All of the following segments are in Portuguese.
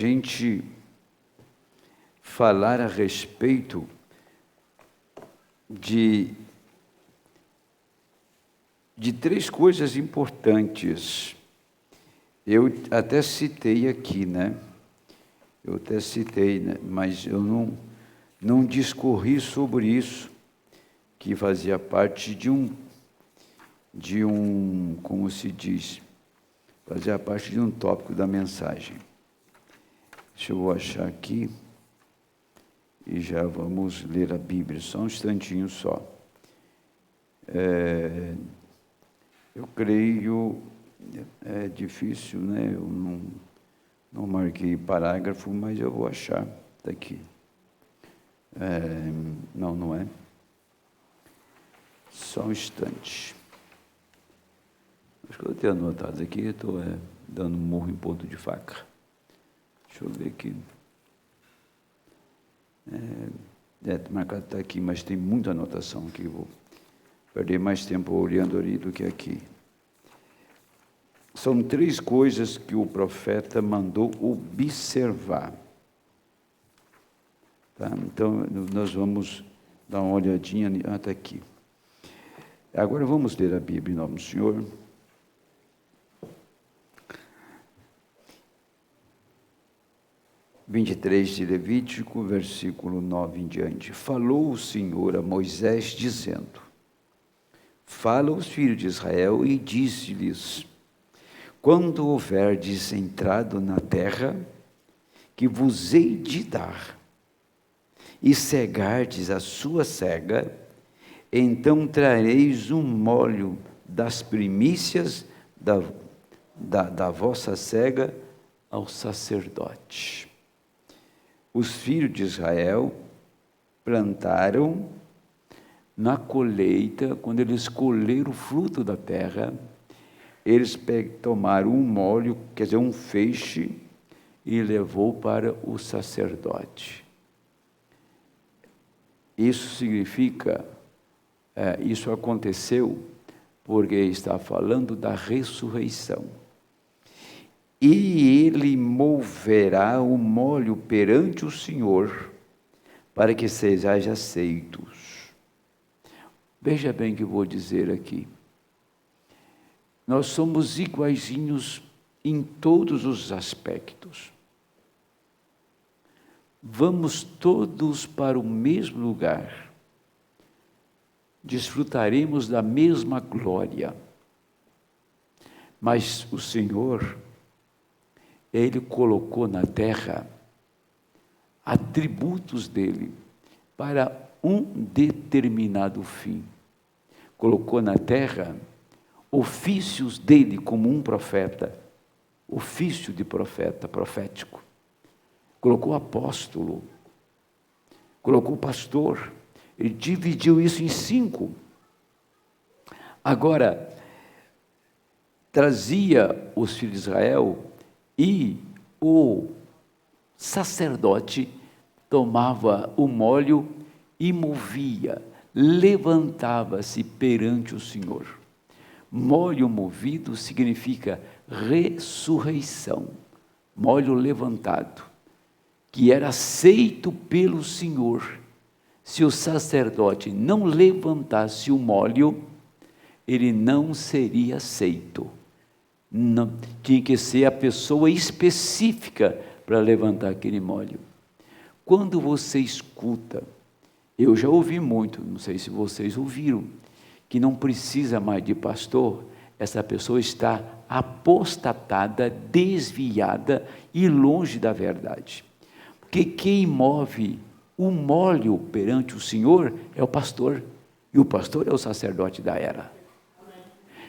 gente falar a respeito de três coisas importantes. Eu até citei aqui, né? Mas eu não discorri sobre isso, que fazia parte de um, como se diz, fazia parte de um tópico da mensagem. Deixa eu achar aqui e já vamos ler a Bíblia, só um instantinho só. Eu creio, é difícil, né? Eu não marquei parágrafo, mas eu vou achar daqui. Não é. Só um instante. Acho que eu tenho anotado aqui, estou dando um murro em ponto de faca. Deixa eu ver aqui. Marcado está aqui, mas tem muita anotação aqui. Vou perder mais tempo olhando ali do que aqui. São três coisas que o profeta mandou observar. Tá? Então, nós vamos dar uma olhadinha até aqui. Agora vamos ler a Bíblia em nome do Senhor. de Levítico, versículo 9 em diante. Falou o Senhor a Moisés, dizendo: Fala aos filhos de Israel e disse-lhes: Quando houverdes entrado na terra que vos hei de dar, e cegardes a sua cega, então trareis um molho das primícias da vossa cega ao sacerdote. Os filhos de Israel plantaram na colheita, quando eles colheram o fruto da terra, eles tomaram um molho, quer dizer, um feixe, e levou para o sacerdote. Isso significa, isso aconteceu porque está falando da ressurreição. E ele moverá o molho perante o Senhor, para que sejais aceitos. Veja bem o que eu vou dizer aqui. Nós somos iguaizinhos em todos os aspectos. Vamos todos para o mesmo lugar. Desfrutaremos da mesma glória. Mas o Senhor, Ele colocou na terra atributos dele para um determinado fim. Colocou na terra ofícios dele como um profeta, ofício de profeta, profético. Colocou apóstolo, colocou pastor, ele dividiu isso em 5. Agora, trazia os filhos de Israel e o sacerdote tomava o molho e movia, levantava-se perante o Senhor. Molho movido significa ressurreição, molho levantado, que era aceito pelo Senhor. Se o sacerdote não levantasse o molho, ele não seria aceito. Não, tinha que ser a pessoa específica para levantar aquele molho. Quando você escuta, eu já ouvi muito, não sei se vocês ouviram, que não precisa mais de pastor, essa pessoa está apostatada, desviada e longe da verdade. Porque quem move o molho perante o Senhor é o pastor, e o pastor é o sacerdote da era.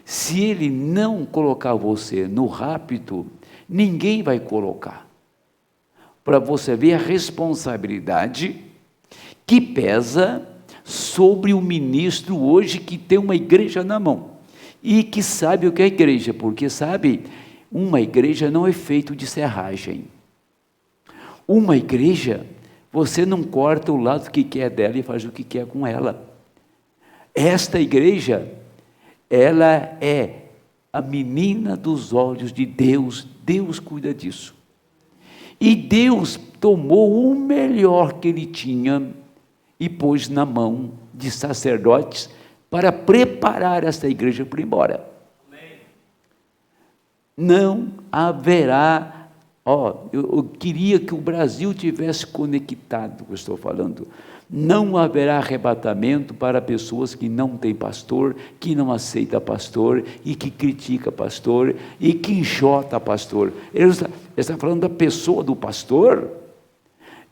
Se ele não colocar você no rapto, ninguém vai colocar. Para você ver a responsabilidade que pesa sobre o ministro hoje que tem uma igreja na mão e que sabe o que é igreja, porque sabe, uma igreja não é feito de serragem. Uma igreja, você não corta o lado que quer dela e faz o que quer com ela. Esta igreja, ela é a menina dos olhos de Deus, Deus cuida disso. E Deus tomou o melhor que ele tinha e pôs na mão de sacerdotes para preparar essa igreja para ir embora. Não haverá, eu queria que o Brasil tivesse conectado, que eu estou falando. Não haverá arrebatamento para pessoas que não têm pastor, que não aceita pastor e que critica pastor e que enxota pastor. Ele está falando da pessoa do pastor,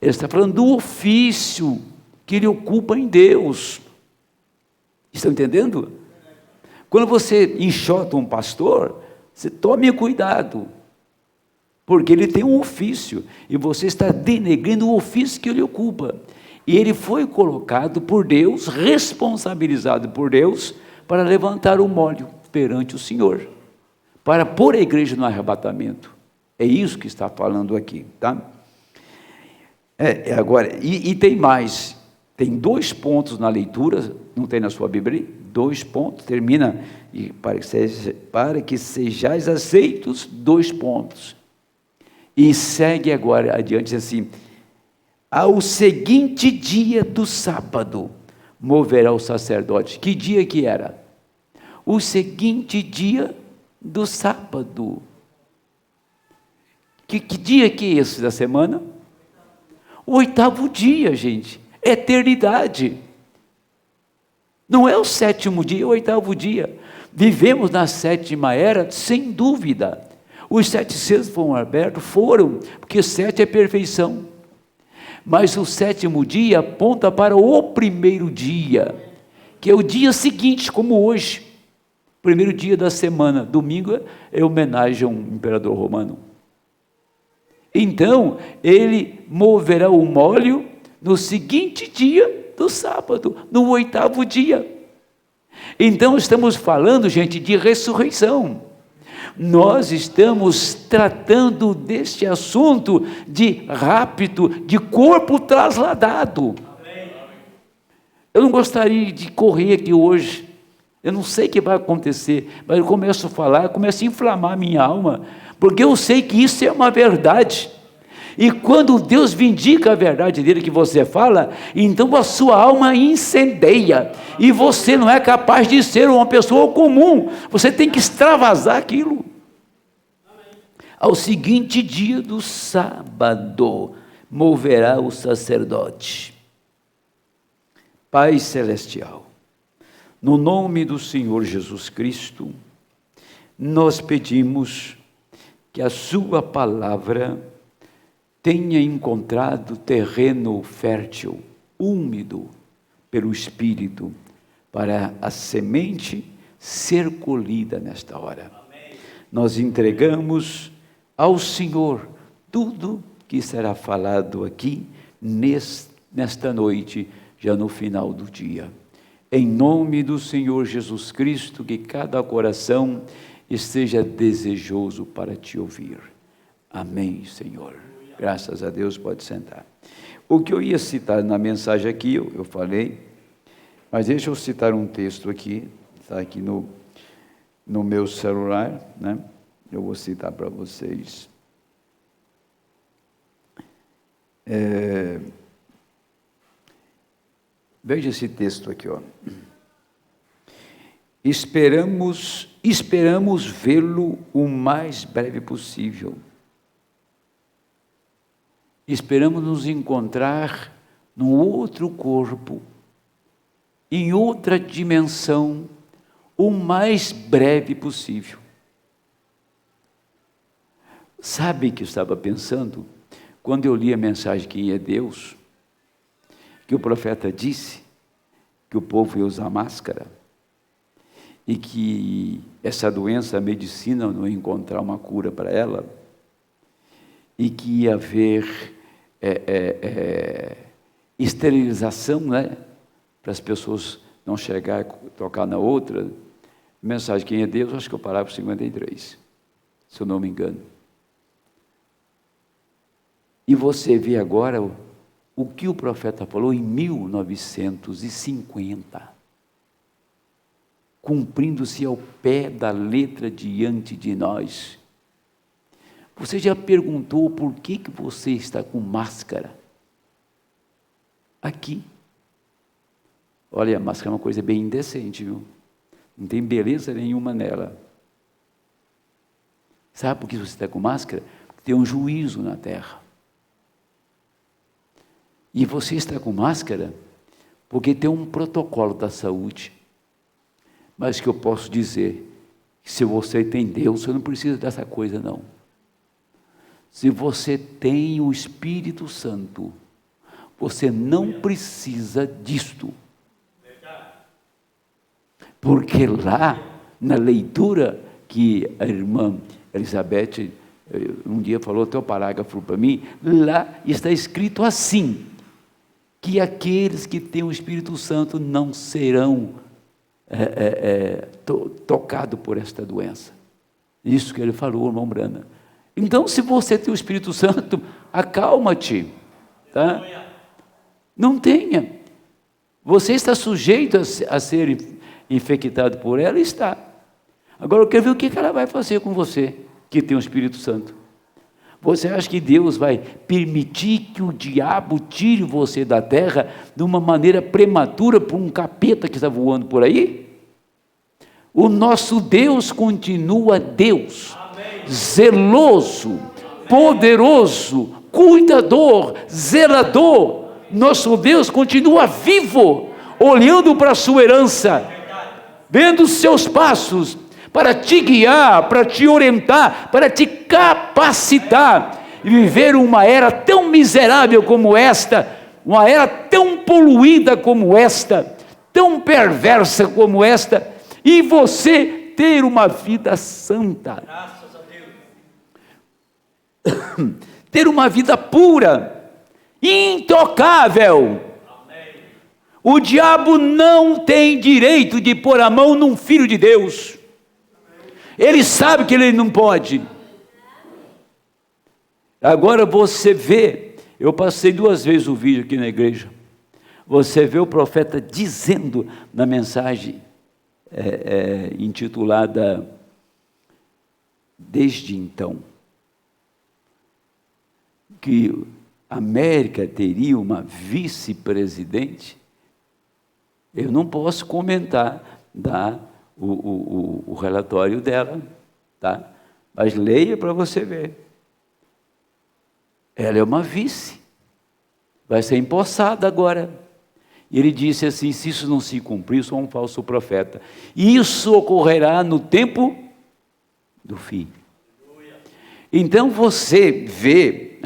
ele está falando do ofício que ele ocupa em Deus. Estão entendendo? Quando você enxota um pastor, você tome cuidado, porque ele tem um ofício e você está denegrindo o ofício que ele ocupa. E ele foi colocado por Deus, responsabilizado por Deus, para levantar o molho perante o Senhor, para pôr a igreja no arrebatamento. É isso que está falando aqui, tá? Agora, e tem mais, tem 2 pontos na leitura, não tem na sua Bíblia? 2 pontos, termina, e para que sejais aceitos, 2 pontos. E segue agora adiante assim: ao seguinte dia do sábado, moverá o sacerdote. Que dia que era? O seguinte dia do sábado. Que dia que é esse da semana? O 8º dia, gente. Eternidade. Não é o 7º dia, é o 8º dia. Vivemos na 7ª era, sem dúvida. Os 7 selos foram abertos, porque 7 é perfeição. Mas o 7º dia aponta para o 1º dia, que é o dia seguinte, como hoje. 1º dia da semana, domingo é homenagem a um imperador romano. Então, ele moverá o molho no seguinte dia do sábado, no 8º dia. Então, estamos falando, gente, de ressurreição. Nós estamos tratando deste assunto de rapto, de corpo trasladado. Eu não gostaria de correr aqui hoje, eu não sei o que vai acontecer, mas eu começo a falar, começo a inflamar a minha alma, porque eu sei que isso é uma verdade. E quando Deus vindica a verdade dele que você fala, então a sua alma incendeia, e você não é capaz de ser uma pessoa comum, você tem que extravasar aquilo. Ao seguinte dia do sábado, moverá o sacerdote. Pai Celestial, no nome do Senhor Jesus Cristo, nós pedimos que a sua palavra tenha encontrado terreno fértil, úmido pelo Espírito, para a semente ser colhida nesta hora. Amém. Nós entregamos ao Senhor tudo que será falado aqui nesta noite, já no final do dia. Em nome do Senhor Jesus Cristo, que cada coração esteja desejoso para te ouvir. Amém, Senhor. Graças a Deus, pode sentar. O que eu ia citar na mensagem aqui, eu falei, mas deixa eu citar um texto aqui, está aqui no meu celular, né? Eu vou citar para vocês. Veja esse texto aqui, ó. Esperamos vê-lo o mais breve possível. Esperamos nos encontrar num outro corpo, em outra dimensão, o mais breve possível. Sabe o que eu estava pensando? Quando eu li a mensagem Quem é Deus, que o profeta disse que o povo ia usar máscara, e que essa doença, a medicina não ia encontrar uma cura para ela, e que ia haver esterilização, né? Para as pessoas não chegar e tocar na outra. Mensagem Quem é Deus, acho que eu parágrafo 53, se eu não me engano. E você vê agora o que o profeta falou em 1950, cumprindo-se ao pé da letra diante de nós. Você já perguntou por que você está com máscara? Aqui. Olha, a máscara é uma coisa bem indecente, viu? Não tem beleza nenhuma nela. Sabe por que você está com máscara? Porque tem um juízo na terra. E você está com máscara porque tem um protocolo da saúde. Mas que eu posso dizer, que se você tem Deus, você não precisa dessa coisa não. Se você tem o Espírito Santo, você não precisa disto. Porque lá, na leitura que a irmã Elizabeth um dia falou, até o parágrafo para mim, lá está escrito assim, que aqueles que têm o Espírito Santo não serão tocados por esta doença. Isso que ele falou, irmão Brana. Então, se você tem o Espírito Santo, acalma-te, tá? Não tenha. Você está sujeito a ser infectado por ela, está. Agora eu quero ver o que ela vai fazer com você, que tem o Espírito Santo. Você acha que Deus vai permitir que o diabo tire você da terra de uma maneira prematura por um capeta que está voando por aí? O nosso Deus continua Deus, zeloso, poderoso, cuidador, zelador. Nosso Deus continua vivo, olhando para a sua herança, vendo os seus passos, para te guiar, para te orientar, para te capacitar e viver uma era tão miserável como esta, uma era tão poluída como esta, tão perversa como esta, e você ter uma vida santa. Graças a Deus. Ter uma vida pura, intocável. Amém. O diabo não tem direito de pôr a mão num filho de Deus. Ele sabe que ele não pode. Agora você vê, eu passei 2 vezes o vídeo aqui na igreja, você vê o profeta dizendo na mensagem intitulada Desde Então, que a América teria uma vice-presidente. Eu não posso comentar o relatório dela, tá? Mas leia para você ver. Ela é uma vice, vai ser empossada agora. E ele disse assim, se isso não se cumprir, sou um falso profeta. Isso ocorrerá no tempo do fim. Então você vê,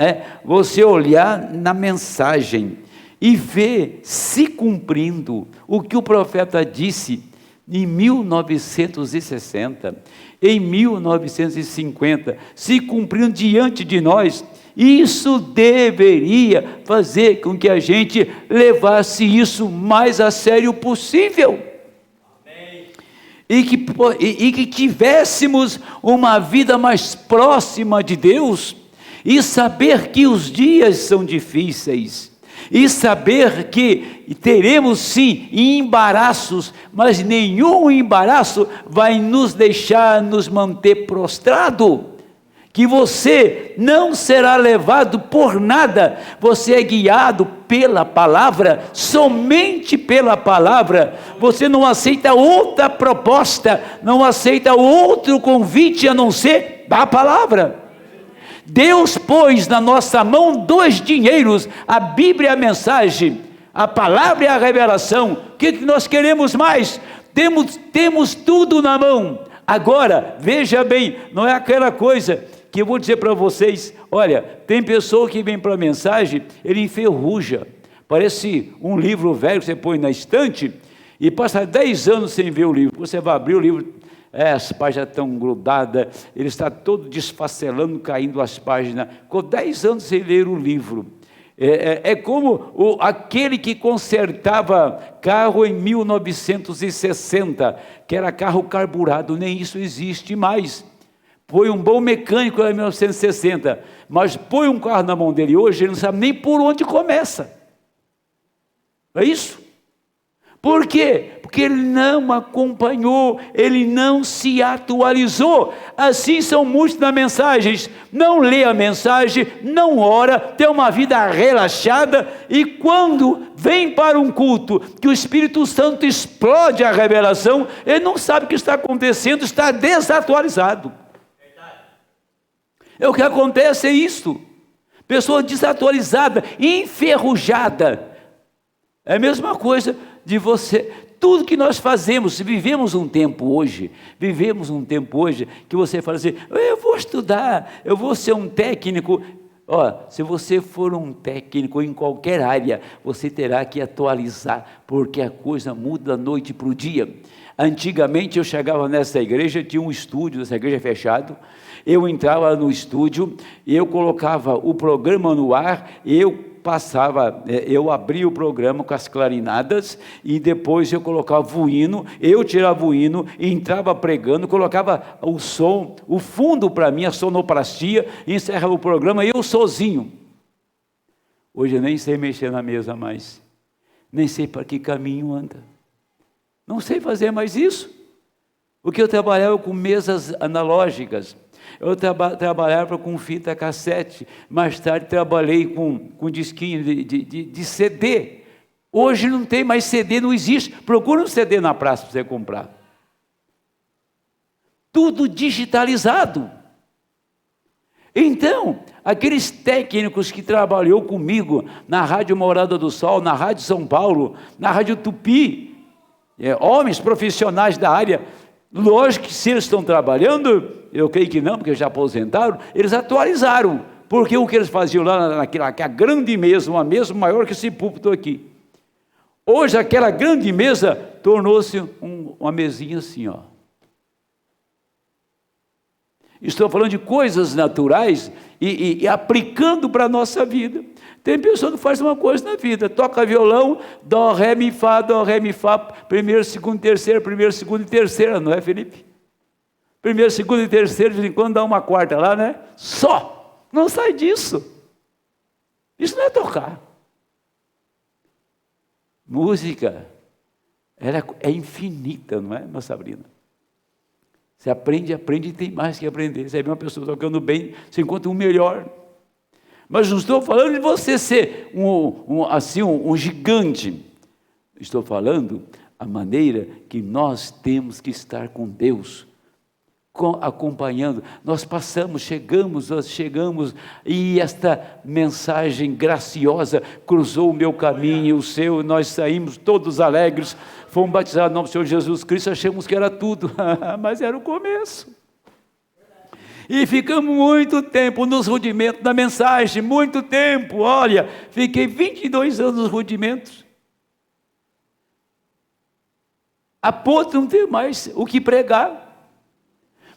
você olhar na mensagem e ver se cumprindo o que o profeta disse em 1960, em 1950, se cumprindo diante de nós. Isso deveria fazer com que a gente levasse isso mais a sério possível. Amém. E que tivéssemos uma vida mais próxima de Deus, e saber que os dias são difíceis, e saber que teremos sim embaraços, mas nenhum embaraço vai nos deixar nos manter prostrado. Que você não será levado por nada, você é guiado pela palavra, somente pela palavra. Você não aceita outra proposta, não aceita outro convite a não ser da palavra. Deus pôs na nossa mão 2 dinheiros, a Bíblia e a mensagem, a palavra e a revelação. O que nós queremos mais? Temos tudo na mão. Agora, veja bem, não é aquela coisa que eu vou dizer para vocês, olha, tem pessoa que vem para a mensagem, ele enferruja, parece um livro velho que você põe na estante, e passa 10 anos sem ver o livro. Você vai abrir o livro, as páginas estão grudadas, ele está todo desfacelando, caindo as páginas, ficou 10 anos sem ler o livro. É como aquele que consertava carro em 1960, que era carro carburado, nem isso existe mais. Foi um bom mecânico em 1960, mas põe um carro na mão dele hoje, ele não sabe nem por onde começa. É isso? Por quê? Porque ele não acompanhou, ele não se atualizou. Assim são muitos nas mensagens, não lê a mensagem, não ora, tem uma vida relaxada, e quando vem para um culto, que o Espírito Santo explode a revelação, ele não sabe o que está acontecendo, está desatualizado. O que acontece é isto, pessoa desatualizada, enferrujada. É a mesma coisa de você, tudo que nós fazemos, vivemos um tempo hoje, que você fala assim, eu vou estudar, eu vou ser um técnico. Se você for um técnico em qualquer área, você terá que atualizar, porque a coisa muda da noite para o dia. Antigamente eu chegava nessa igreja, tinha um estúdio, essa igreja fechado, eu entrava no estúdio, eu colocava o programa no ar, eu abria o programa com as clarinadas, e depois eu colocava o hino, eu tirava o hino, entrava pregando, colocava o som, o fundo para mim, a sonoplastia, encerrava o programa, eu sozinho. Hoje eu nem sei mexer na mesa mais, nem sei para que caminho anda, não sei fazer mais isso, porque eu trabalhava com mesas analógicas, eu trabalhava com fita cassete, mais tarde trabalhei com disquinho de CD. Hoje não tem mais CD, não existe. Procura um CD na praça para você comprar. Tudo digitalizado. Então, aqueles técnicos que trabalhou comigo na Rádio Morada do Sol, na Rádio São Paulo, na Rádio Tupi, homens profissionais da área, lógico que se eles estão trabalhando, eu creio que não, porque já aposentaram, eles atualizaram, porque o que eles faziam lá naquela grande mesa, uma mesa maior que esse púlpito aqui, hoje aquela grande mesa tornou-se uma mesinha assim, Estou falando de coisas naturais e aplicando para a nossa vida. Tem pessoa que faz uma coisa na vida, toca violão, dó, ré, mi, fá, primeiro, segundo, e terceira, não é, Felipe? Primeiro, segundo e terceiro, de vez em quando dá uma quarta lá, né? Só, não sai disso. Isso não é tocar. Música, ela é infinita, não é, irmã Sabrina? Você aprende e tem mais que aprender. Você vê uma pessoa tocando bem, você encontra um melhor. Mas não estou falando de você ser um gigante. Estou falando a maneira que nós temos que estar com Deus, acompanhando. Nós chegamos, e esta mensagem graciosa cruzou o meu caminho e o seu, e nós saímos todos alegres, fomos batizados no nome do Senhor Jesus Cristo, achamos que era tudo, mas era o começo. E ficamos muito tempo nos rudimentos da mensagem, muito tempo. Olha, fiquei 22 anos nos rudimentos, a ponto de não ter mais o que pregar,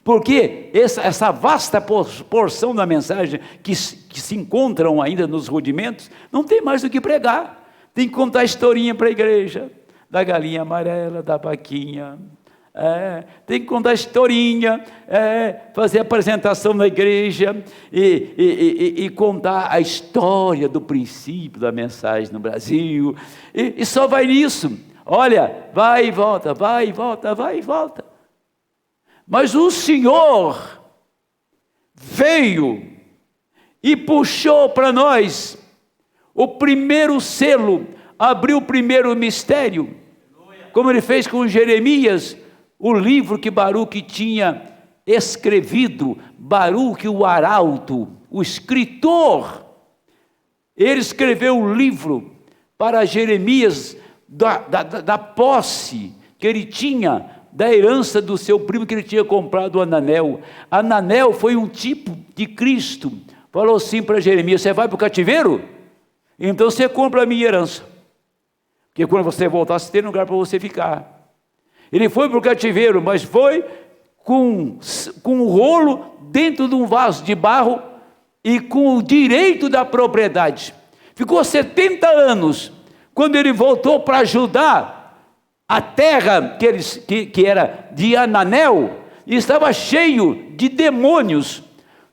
porque essa vasta porção da mensagem que se encontram ainda nos rudimentos, não tem mais o que pregar. Tem que contar historinha para a igreja, da galinha amarela, da vaquinha. Tem que contar historinha, fazer apresentação na igreja e contar a história do princípio da mensagem no Brasil, e só vai nisso. Olha, vai e volta, vai e volta, vai e volta. Mas o Senhor veio e puxou para nós o primeiro selo, abriu o primeiro mistério, como ele fez com Jeremias, o livro que Baruque tinha escrevido. Baruque, o arauto, o escritor, ele escreveu o livro para Jeremias da posse que ele tinha, da herança do seu primo que ele tinha comprado, Ananel. Ananel foi um tipo de Cristo. Falou assim para Jeremias: você vai para o cativeiro? Então você compra a minha herança, porque quando você voltar, você tem lugar para você ficar. Ele foi para o cativeiro, mas foi com um rolo dentro de um vaso de barro e com o direito da propriedade. Ficou 70 anos. Quando ele voltou para Judá, a terra que era de Ananel estava cheio de demônios.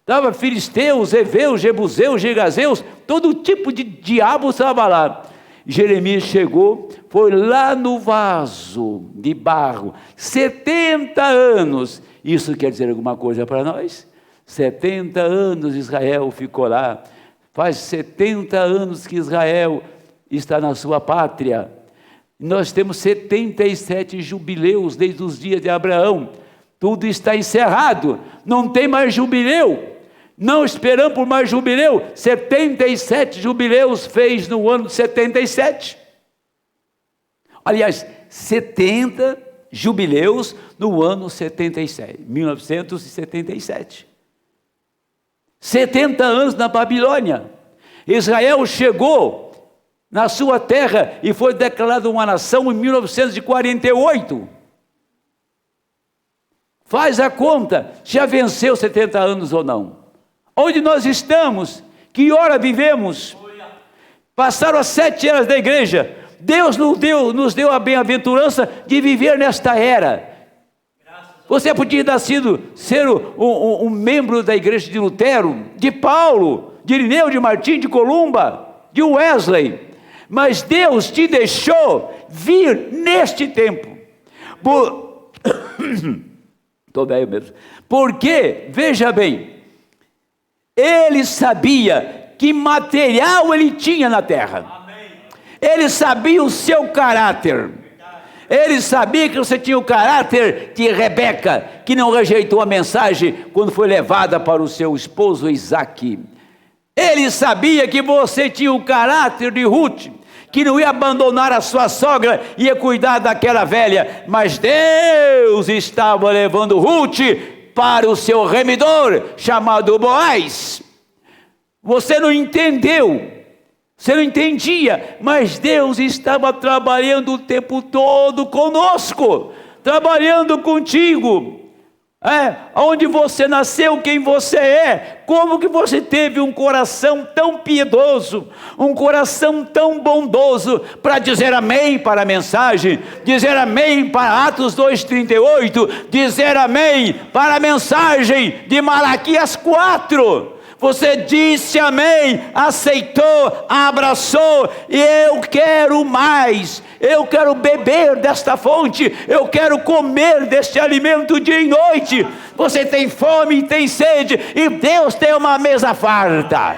Estava filisteus, heveus, jebuseus, gigazeus, todo tipo de diabo estava lá. Jeremias chegou, foi lá no vaso de barro, 70 anos. Isso quer dizer alguma coisa para nós? 70 anos Israel ficou lá. Faz 70 anos que Israel está na sua pátria. Nós temos 77 jubileus desde os dias de Abraão. Tudo está encerrado, não tem mais jubileu. Não esperamos por mais jubileu. 77 jubileus fez no ano de 77. Aliás, 70 jubileus no ano 77, 1977. 70 anos na Babilônia. Israel chegou na sua terra e foi declarado uma nação em 1948. Faz a conta, já venceu 70 anos ou não? Onde nós estamos? Que hora vivemos? Passaram as 7 eras da igreja. Deus nos deu a bem-aventurança de viver nesta era. Você podia ter ser um membro da igreja de Lutero, de Paulo, de Irineu, de Martim, de Columba, de Wesley. Mas Deus te deixou vir neste tempo. Estou velho mesmo. Porque, veja bem, ele sabia que material ele tinha na terra. Ele sabia o seu caráter. Ele sabia que você tinha o caráter de Rebeca, que não rejeitou a mensagem quando foi levada para o seu esposo Isaque. Ele sabia que você tinha o caráter de Ruth, que não ia abandonar a sua sogra, ia cuidar daquela velha. Mas Deus estava levando Ruth para o seu remidor, chamado Boaz. Você não entendeu, você não entendia, mas Deus estava trabalhando o tempo todo conosco, trabalhando contigo. Onde você nasceu, quem você é, como que você teve um coração tão piedoso, um coração tão bondoso, para dizer amém para a mensagem, dizer amém para Atos 2,38, dizer amém para a mensagem de Malaquias 4, você disse amém, aceitou, abraçou, e eu quero mais, eu quero beber desta fonte, eu quero comer deste alimento dia e noite. Você tem fome e tem sede, e Deus tem uma mesa farta.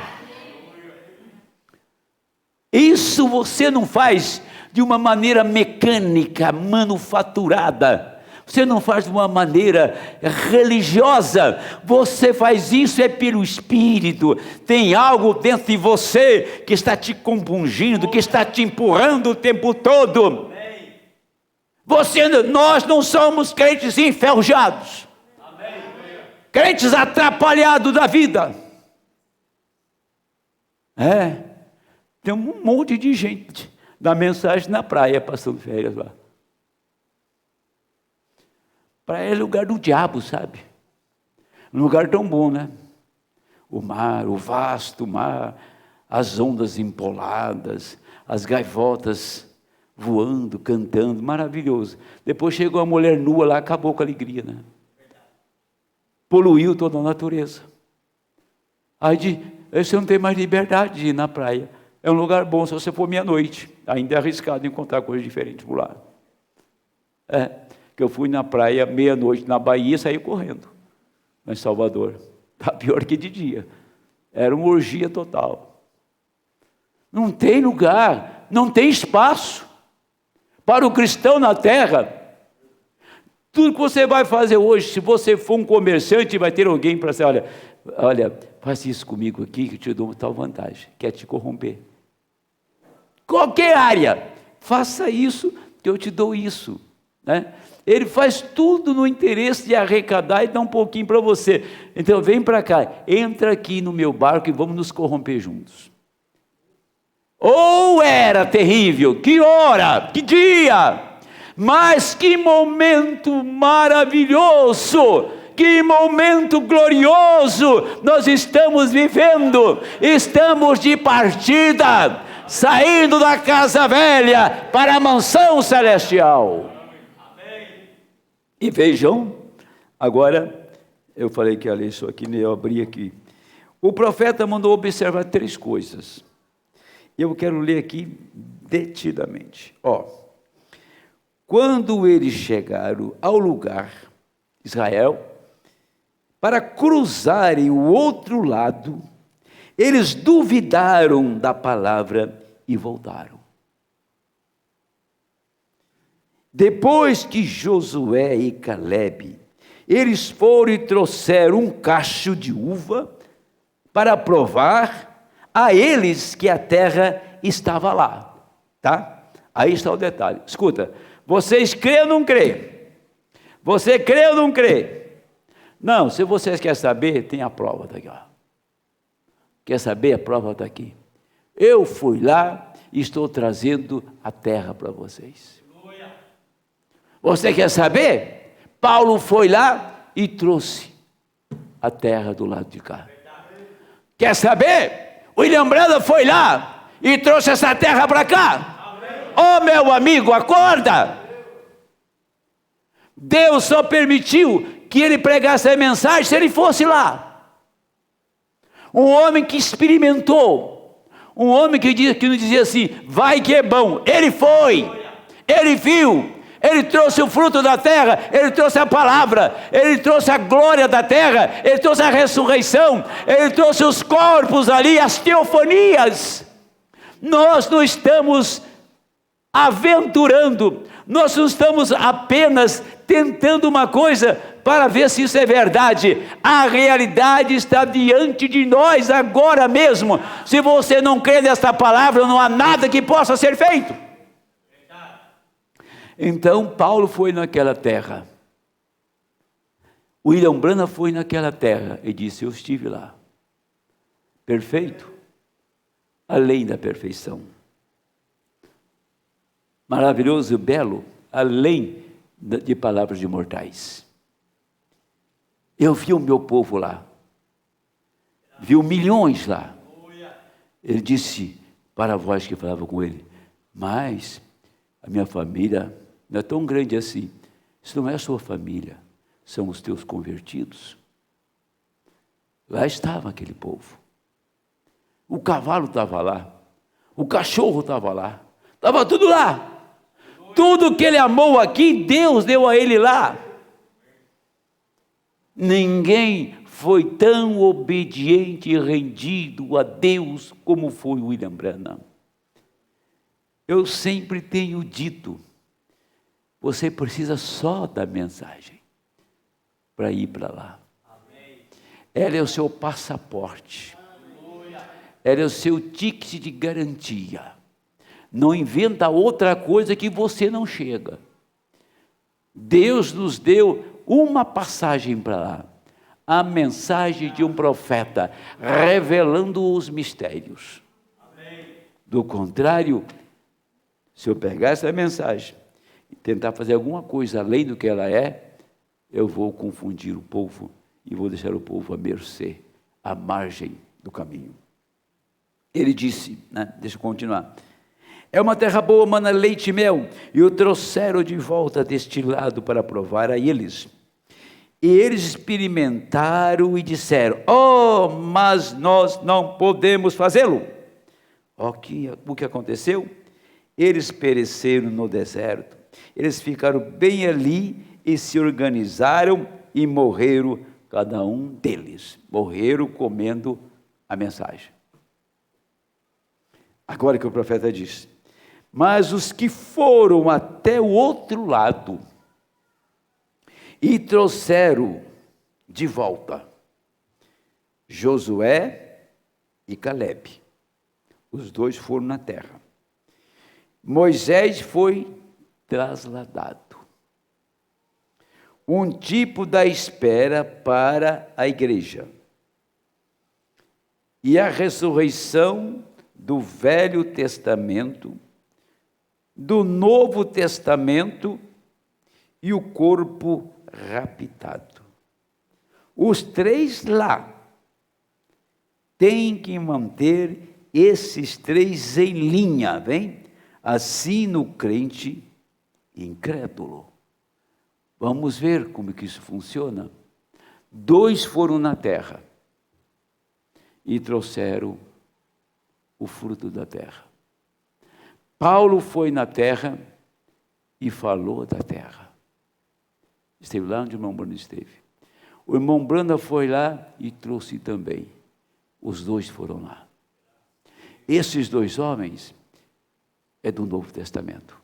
Isso você não faz de uma maneira mecânica, manufaturada. Você não faz de uma maneira religiosa, você faz isso pelo Espírito. Tem algo dentro de você que está te compungindo, que está te empurrando o tempo todo. Nós não somos crentes enferrujados, crentes atrapalhados da vida. Tem um monte de gente da mensagem na praia, passando férias lá. Praia é lugar do diabo, sabe? Um lugar tão bom, né? O mar, o vasto mar, as ondas empoladas, as gaivotas voando, cantando, maravilhoso. Depois chegou a mulher nua lá, acabou com a alegria, né? Poluiu toda a natureza. Aí você não tem mais liberdade de ir na praia. É um lugar bom se você for meia-noite. Ainda é arriscado encontrar coisas diferentes por lá. Que eu fui na praia meia-noite na Bahia e saí correndo, em Salvador. Está pior que de dia. Era uma orgia total. Não tem lugar, não tem espaço para o cristão na terra. Tudo que você vai fazer hoje, se você for um comerciante, vai ter alguém para dizer, olha, faz isso comigo aqui que eu te dou uma tal vantagem, quer te corromper. Qualquer área, faça isso que eu te dou isso, né? Ele faz tudo no interesse de arrecadar e dar um pouquinho para você. Então vem para cá, entra aqui no meu barco e vamos nos corromper juntos. Era terrível, que hora, que dia, mas que momento maravilhoso, que momento glorioso nós estamos vivendo. Estamos de partida, saindo da casa velha para a mansão celestial. E vejam, agora, eu falei que ia ler isso aqui, eu abri aqui. O profeta mandou observar 3 coisas. Eu quero ler aqui detidamente. Quando eles chegaram ao lugar, Israel, para cruzarem o outro lado, eles duvidaram da palavra e voltaram. Depois que Josué e Calebe, eles foram e trouxeram um cacho de uva para provar a eles que a terra estava lá, tá? Aí está o detalhe. Escuta, vocês crê ou não crê? Você crê ou não crê? Não, se vocês querem saber, tem a prova, está aqui, ó. Quer saber? A prova está aqui. Eu fui lá e estou trazendo a terra para vocês. Você quer saber? Paulo foi lá e trouxe a terra do lado de cá. Quer saber? William Branham foi lá e trouxe essa terra para cá. Ô meu amigo, acorda! Deus só permitiu que ele pregasse a mensagem se ele fosse lá. Um homem que experimentou, um homem que não dizia assim, vai que é bom. Ele foi, ele viu. Ele trouxe o fruto da terra, ele trouxe a palavra, ele trouxe a glória da terra, ele trouxe a ressurreição, ele trouxe os corpos ali, as teofanias. Nós não estamos aventurando, nós não estamos apenas tentando uma coisa para ver se isso é verdade. A realidade está diante de nós agora mesmo. Se você não crê nesta palavra, não há nada que possa ser feito. Então Paulo foi naquela terra, William Branham foi naquela terra e disse, eu estive lá, perfeito, além da perfeição, maravilhoso e belo, além de palavras de mortais. Eu vi o meu povo lá, vi milhões lá. Ele disse para a voz que falava com ele, mas a minha família não é tão grande assim. Isso não é a sua família, são os teus convertidos. Lá estava aquele povo. O cavalo estava lá, o cachorro estava lá, estava tudo lá. Tudo que ele amou aqui, Deus deu a ele lá. Ninguém foi tão obediente e rendido a Deus como foi William Branham. Eu sempre tenho dito, você precisa só da mensagem para ir para lá. Ela é o seu passaporte. Ela é o seu ticket de garantia. Não inventa outra coisa que você não chega. Deus nos deu uma passagem para lá. A mensagem de um profeta, revelando os mistérios. Do contrário, se eu pegar essa mensagem e tentar fazer alguma coisa além do que ela é, eu vou confundir o povo e vou deixar o povo à mercê, à margem do caminho. Ele disse, deixa eu continuar, é uma terra boa, mana leite e mel, e o trouxeram de volta deste lado para provar a eles. E eles experimentaram e disseram, mas nós não podemos fazê-lo. O que aconteceu? Eles pereceram no deserto, eles ficaram bem ali e se organizaram e morreram, cada um deles, morreram comendo a mensagem. Agora que o profeta diz, mas os que foram até o outro lado e trouxeram de volta Josué e Calebe, os dois foram na terra. Moisés foi trasladado. Um tipo da espera para a igreja. E a ressurreição do Velho Testamento, do Novo Testamento e o corpo raptado. Os três lá têm que manter esses três em linha, vem? Assim no crente incrédulo. Vamos ver como que isso funciona. 2 foram na terra e trouxeram o fruto da terra. Paulo foi na terra e falou da terra. Esteve lá onde o irmão Branda esteve. O irmão Branda foi lá e trouxe também. Os dois foram lá. Esses dois homens é do Novo Testamento.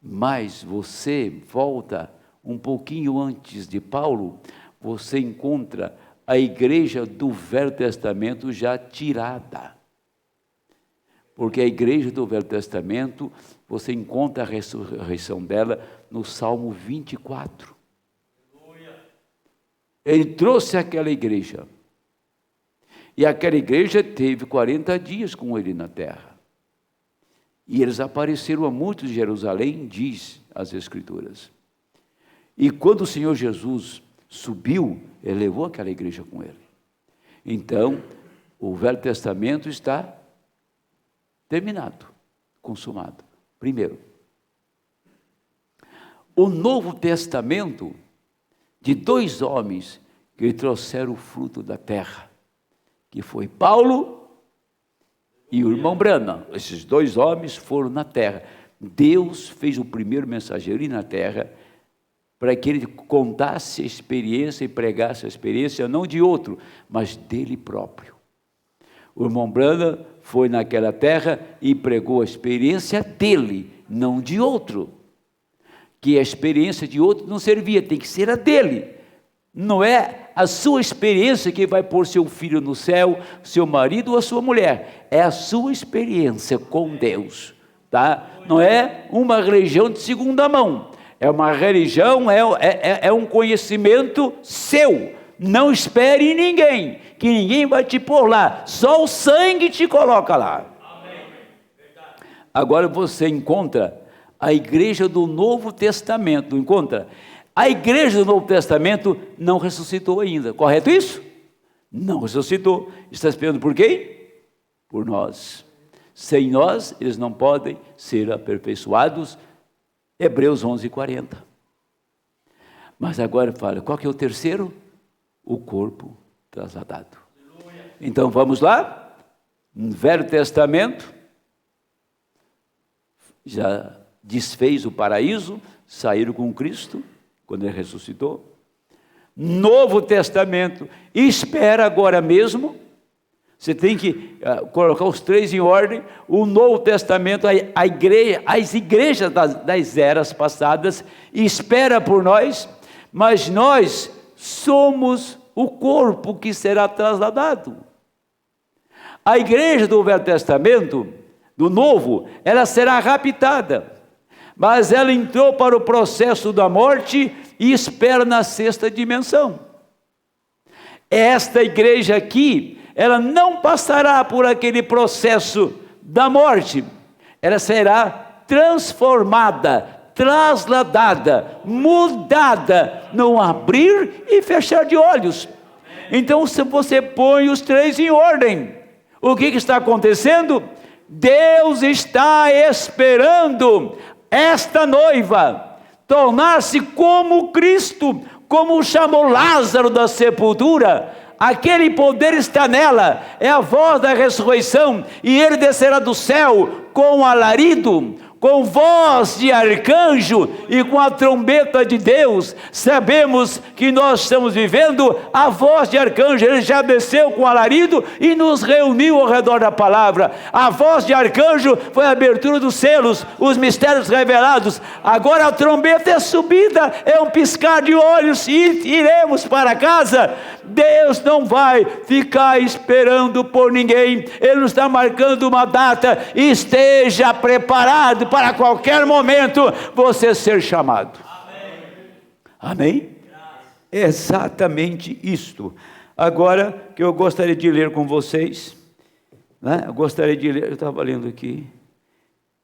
Mas você volta um pouquinho antes de Paulo, você encontra a igreja do Velho Testamento já tirada. Porque a igreja do Velho Testamento, você encontra a ressurreição dela no Salmo 24. Ele trouxe aquela igreja. E aquela igreja teve 40 dias com ele na terra. E eles apareceram a muitos em Jerusalém, diz as Escrituras. E quando o Senhor Jesus subiu, ele levou aquela igreja com ele. Então, o Velho Testamento está terminado, consumado. Primeiro, o Novo Testamento de dois homens que trouxeram o fruto da terra, que foi Paulo e o irmão Branham. Esses dois homens foram na terra. Deus fez o primeiro mensageiro ir na terra para que ele contasse a experiência e pregasse a experiência não de outro, mas dele próprio. O irmão Branham foi naquela terra e pregou a experiência dele, não de outro. Que a experiência de outro não servia, tem que ser a dele. Não é a sua experiência que vai pôr seu filho no céu, seu marido ou a sua mulher. É a sua experiência com Deus, tá? Não é uma religião de segunda mão. É uma religião, é um conhecimento seu. Não espere em ninguém, que ninguém vai te pôr lá. Só o sangue te coloca lá. Agora você encontra a igreja do Novo Testamento, encontra? A igreja do Novo Testamento não ressuscitou ainda, correto isso? Não ressuscitou. Está esperando por quem? Por nós. Sem nós, eles não podem ser aperfeiçoados. Hebreus 11:40. Mas agora fala, qual que é o terceiro? O corpo trasladado. Então vamos lá, no Velho Testamento, já desfez o paraíso, saíram com Cristo, quando ele ressuscitou. Novo Testamento, espera agora mesmo, você tem que colocar os três em ordem. O Novo Testamento, a igreja, as igrejas das eras passadas, espera por nós, mas nós somos o corpo que será trasladado. A igreja do Velho Testamento, do Novo, ela será raptada, mas ela entrou para o processo da morte e espera na sexta dimensão. Esta igreja aqui, ela não passará por aquele processo da morte, ela será transformada, trasladada, mudada, num abrir e fechar de olhos. Então, se você põe os três em ordem, o que está acontecendo? Deus está esperando esta noiva tornar-se como Cristo, como chamou Lázaro da sepultura. Aquele poder está nela, é a voz da ressurreição, e ele descerá do céu com alarido, com voz de arcanjo e com a trombeta de Deus. Sabemos que nós estamos vivendo a voz de arcanjo. Ele já desceu com alarido e nos reuniu ao redor da palavra. A voz de arcanjo foi a abertura dos selos, os mistérios revelados. Agora a trombeta é subida, é um piscar de olhos e iremos para casa. Deus não vai ficar esperando por ninguém. Ele nos está marcando uma data. Esteja preparado para qualquer momento você ser chamado. Amém? É exatamente isto. Agora que eu gostaria de ler com vocês, né? Eu gostaria de ler, eu estava lendo aqui,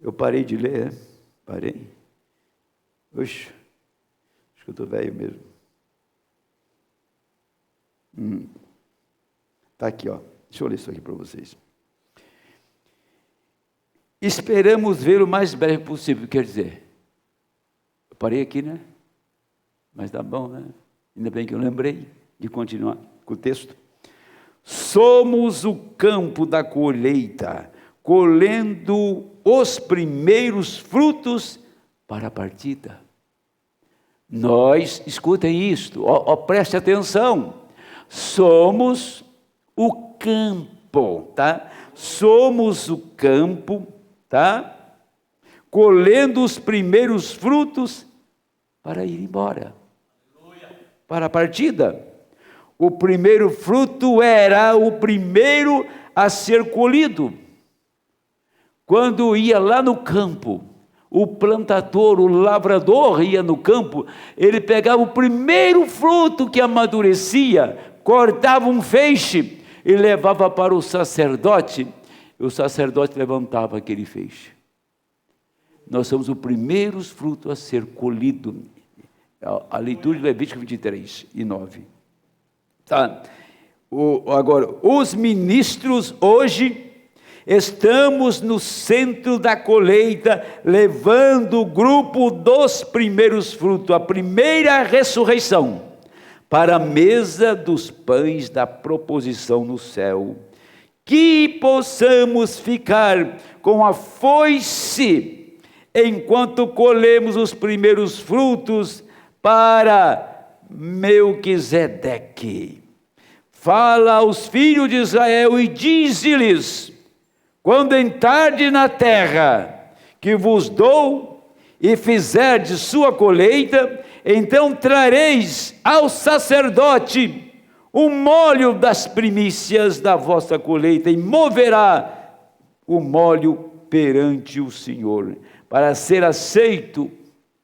eu parei de ler, parei. Oxe, acho que eu estou velho mesmo. Está aqui, ó. Deixa eu ler isso aqui para vocês. Esperamos ver o mais breve possível, quer dizer, eu parei aqui, né? Mas tá bom, né? Ainda bem que eu lembrei de continuar com o texto. somos o campo da colheita, colhendo os primeiros frutos para a partida. Nós, escutem isto, preste atenção, somos o campo, tá? Somos o campo, tá? Colhendo os primeiros frutos para ir embora, para a partida. O primeiro fruto era o primeiro a ser colhido. Quando ia lá no campo, o plantador, o lavrador ia no campo, ele pegava o primeiro fruto que amadurecia, cortava um feixe e levava para o sacerdote, e o sacerdote levantava aquele feixe. Nós somos o primeiro fruto a ser colhido. A leitura de Levítico 23 e 9. Tá. Agora, os ministros hoje estamos no centro da colheita, levando o grupo dos primeiros frutos, a primeira ressurreição, para a mesa dos pães da proposição no céu, que possamos ficar com a foice, enquanto colhemos os primeiros frutos para Melquisedeque. Fala aos filhos de Israel e dize-lhes: quando entrardes na terra que vos dou e fizerdes sua colheita, então trareis ao sacerdote o molho das primícias da vossa colheita, e moverá o molho perante o Senhor, para ser aceito.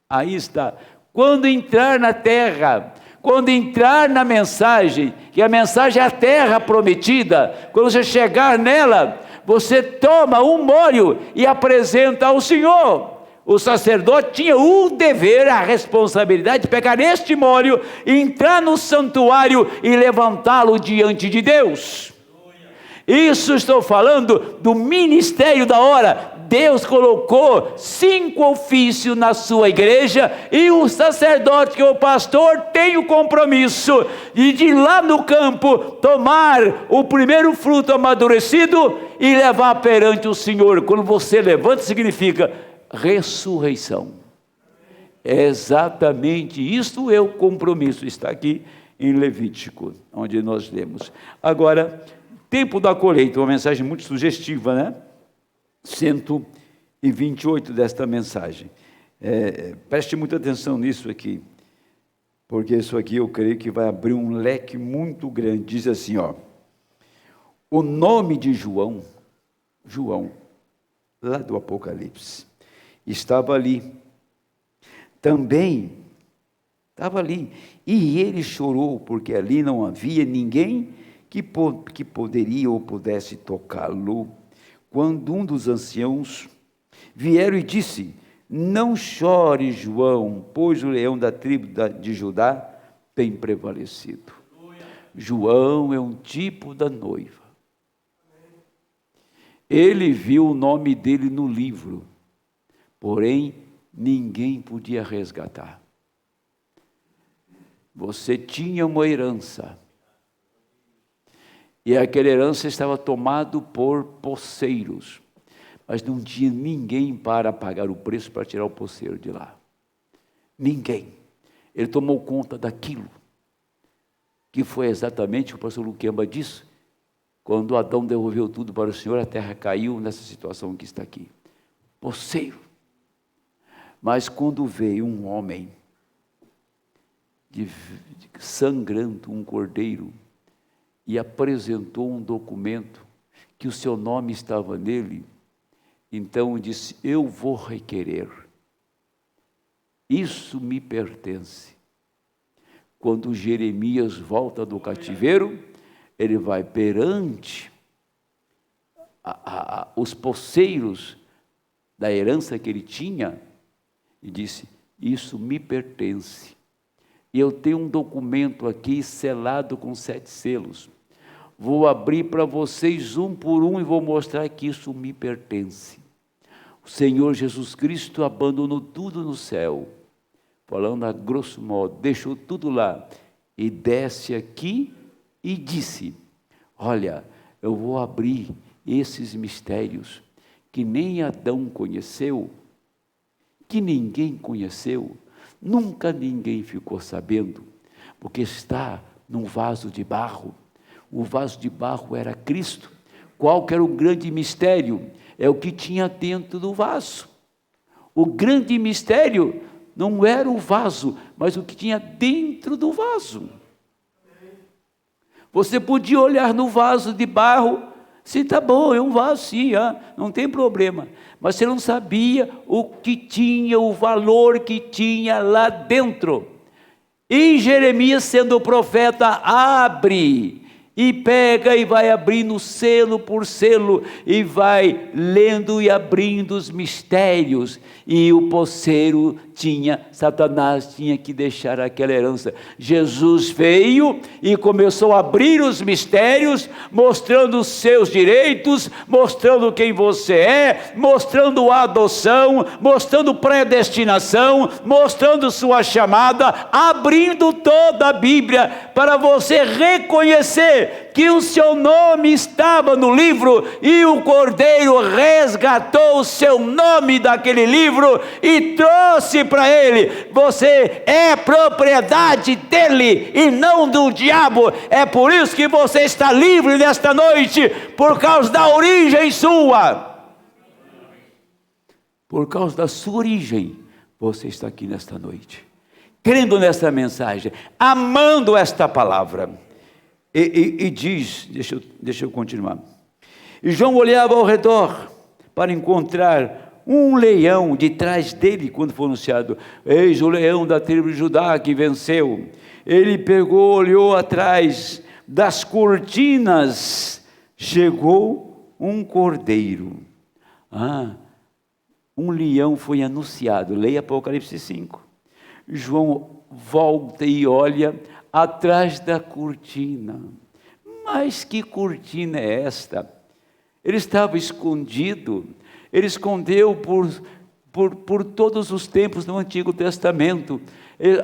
Aí está. Quando entrar na terra, quando entrar na mensagem, que a mensagem é a terra prometida, quando você chegar nela, você toma um molho e apresenta ao Senhor. O sacerdote tinha o dever, a responsabilidade de pegar este molho, entrar no santuário e levantá-lo diante de Deus. Isso estou falando do ministério da hora. Deus colocou 5 ofícios na sua igreja, e o sacerdote, que é o pastor, tem o compromisso de lá no campo tomar o primeiro fruto amadurecido e levar perante o Senhor. Quando você levanta, significa ressurreição. É exatamente isso, é o compromisso. Está aqui em Levítico, onde nós lemos. Agora, tempo da colheita, uma mensagem muito sugestiva, né? 128 desta mensagem. Preste muita atenção nisso aqui, porque isso aqui eu creio que vai abrir um leque muito grande. Diz assim, o nome de João, lá do Apocalipse, estava ali, também estava ali, e ele chorou, porque ali não havia ninguém que poderia ou pudesse tocá-lo. Quando um dos anciãos vieram e disse: não chore, João, pois o leão da tribo de Judá tem prevalecido. João é um tipo da noiva. Ele viu o nome dele no livro, porém ninguém podia resgatar. Você tinha uma herança, e aquela herança estava tomada por poceiros, mas não tinha ninguém para pagar o preço para tirar o poceiro de lá. Ninguém. Ele tomou conta daquilo, que foi exatamente o que o pastor Luquemba disse. Quando Adão devolveu tudo para o Senhor, a terra caiu nessa situação que está aqui. Poceiro. Mas quando veio um homem sangrando, um cordeiro, e apresentou um documento que o seu nome estava nele, então disse: eu vou requerer, isso me pertence. Quando Jeremias volta do cativeiro, ele vai perante os poceiros da herança que ele tinha e disse: isso me pertence. E eu tenho um documento aqui selado com 7 selos. Vou abrir para vocês um por um e vou mostrar que isso me pertence. O Senhor Jesus Cristo abandonou tudo no céu, falando a grosso modo, deixou tudo lá e desce aqui e disse: olha, eu vou abrir esses mistérios que nem Adão conheceu, que ninguém conheceu, nunca ninguém ficou sabendo, porque está num vaso de barro. O vaso de barro era Cristo. Qual que era o grande mistério? É o que tinha dentro do vaso. O grande mistério não era o vaso, mas o que tinha dentro do vaso. Você podia olhar no vaso de barro, se tá bom, é um vaso sim, não tem problema. Mas você não sabia o que tinha, o valor que tinha lá dentro. E Jeremias, sendo profeta, abre e pega e vai abrindo selo por selo, e vai lendo e abrindo os mistérios, e o poceiro Satanás tinha que deixar aquela herança. Jesus veio e começou a abrir os mistérios, mostrando os seus direitos, mostrando quem você é, mostrando a adoção, mostrando predestinação, mostrando sua chamada, abrindo toda a Bíblia, para você reconhecer que o seu nome estava no livro, e o Cordeiro resgatou o seu nome daquele livro e trouxe para ele. Você é propriedade dele e não do diabo. É por isso que você está livre nesta noite, por causa da origem sua. Por causa da sua origem, você está aqui nesta noite, crendo nesta mensagem, amando esta palavra. E diz, deixa eu continuar. E João olhava ao redor para encontrar um leão de trás dele, quando foi anunciado: eis o leão da tribo de Judá que venceu. Ele pegou, olhou atrás das cortinas, chegou um cordeiro. Um leão foi anunciado, leia Apocalipse 5. João volta e olha atrás da cortina. Mas que cortina é esta? Ele estava escondido. Ele escondeu por todos os tempos no Antigo Testamento.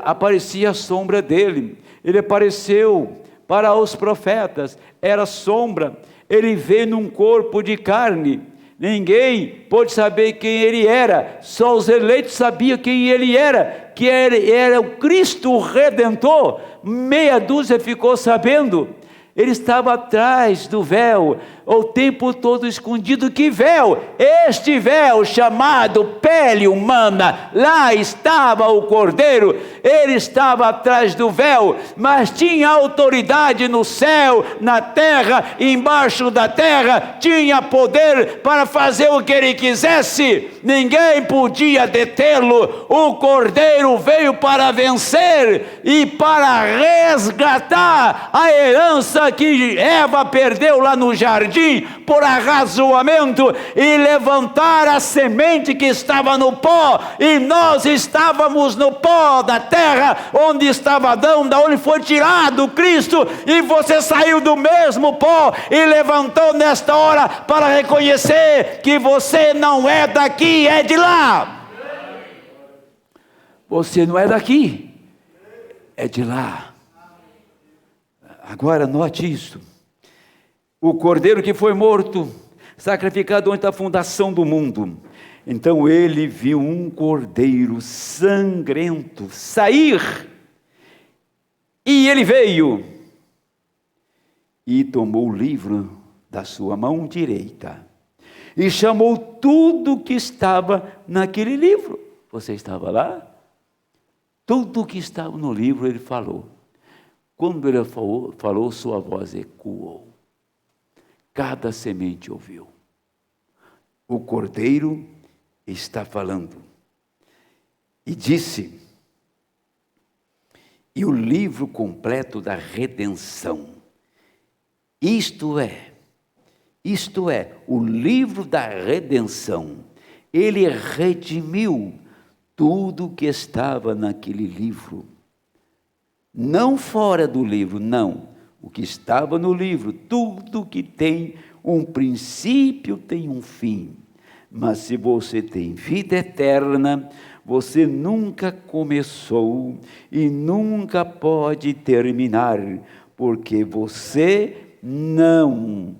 Aparecia a sombra dele. Ele apareceu para os profetas, era sombra. Ele veio num corpo de carne. Ninguém pôde saber quem ele era, só os eleitos sabiam quem ele era, que ele era o Cristo Redentor. Meia dúzia ficou sabendo. Ele estava atrás do véu, o tempo todo escondido. Que véu? Este véu chamado pele humana. Lá estava o Cordeiro, ele estava atrás do véu, mas tinha autoridade no céu, na terra, embaixo da terra, tinha poder para fazer o que ele quisesse, ninguém podia detê-lo. O Cordeiro veio para vencer e para resgatar a herança que Eva perdeu lá no jardim por arrazoamento, e levantar a semente que estava no pó, e nós estávamos no pó da terra, onde estava Adão, da onde foi tirado Cristo, e você saiu do mesmo pó e levantou nesta hora para reconhecer que você não é daqui, é de lá. Você não é daqui, é de lá. Agora note isso. O cordeiro que foi morto, sacrificado antes da fundação do mundo. Então ele viu um cordeiro sangrento sair, e ele veio e tomou o livro da sua mão direita e chamou tudo que estava naquele livro. Você estava lá? Tudo que estava no livro ele falou. Quando ele falou, sua voz ecoou. Cada semente ouviu. O Cordeiro está falando. E disse: e o livro completo da redenção. Isto é, o livro da redenção. Ele redimiu tudo que estava naquele livro. Não fora do livro, não. O que estava no livro, tudo que tem um princípio tem um fim. Mas se você tem vida eterna, você nunca começou e nunca pode terminar, porque você Não,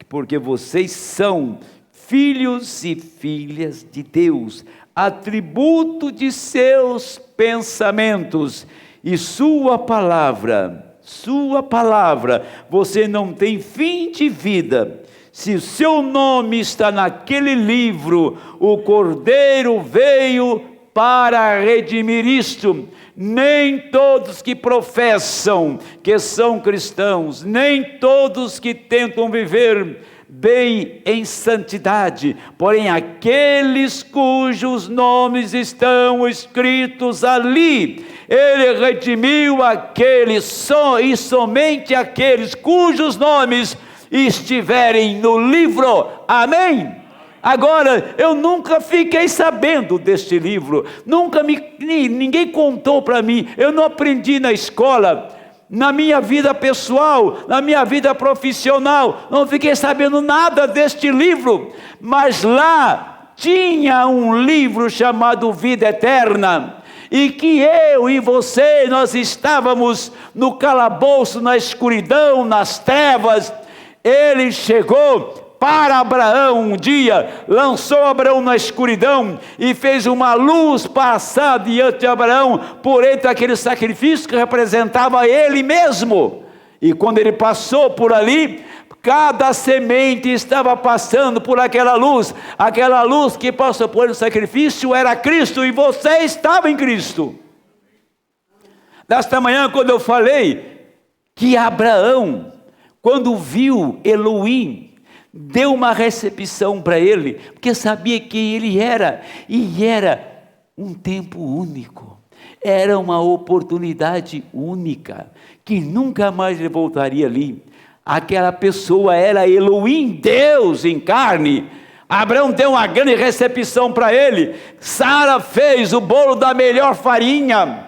porque vocês são filhos e filhas de Deus, atributo de seus pensamentos, e sua palavra, você não tem fim de vida. Se o seu nome está naquele livro, o Cordeiro veio para redimir isto. Nem todos que professam que são cristãos, nem todos que tentam viver bem em santidade, porém aqueles cujos nomes estão escritos ali, ele redimiu aqueles e somente aqueles cujos nomes estiverem no livro. Amém? Agora, eu nunca fiquei sabendo deste livro, ninguém contou para mim, eu não aprendi na escola, na minha vida pessoal, na minha vida profissional, não fiquei sabendo nada deste livro, mas lá tinha um livro chamado Vida Eterna, e que eu e você, nós estávamos no calabouço, na escuridão, nas trevas. Ele chegou para Abraão um dia, lançou Abraão na escuridão e fez uma luz passar diante de Abraão por entre aquele sacrifício que representava ele mesmo. E quando ele passou por ali, cada semente estava passando por aquela luz que passou por o sacrifício era Cristo, e você estava em Cristo. Nesta manhã, quando eu falei que Abraão, quando viu Elohim, deu uma recepção para ele, porque sabia quem ele era, e era um tempo único, era uma oportunidade única, que nunca mais ele voltaria ali. Aquela pessoa era Elohim, Deus em carne. Abraão deu uma grande recepção para ele. Sara fez o bolo da melhor farinha,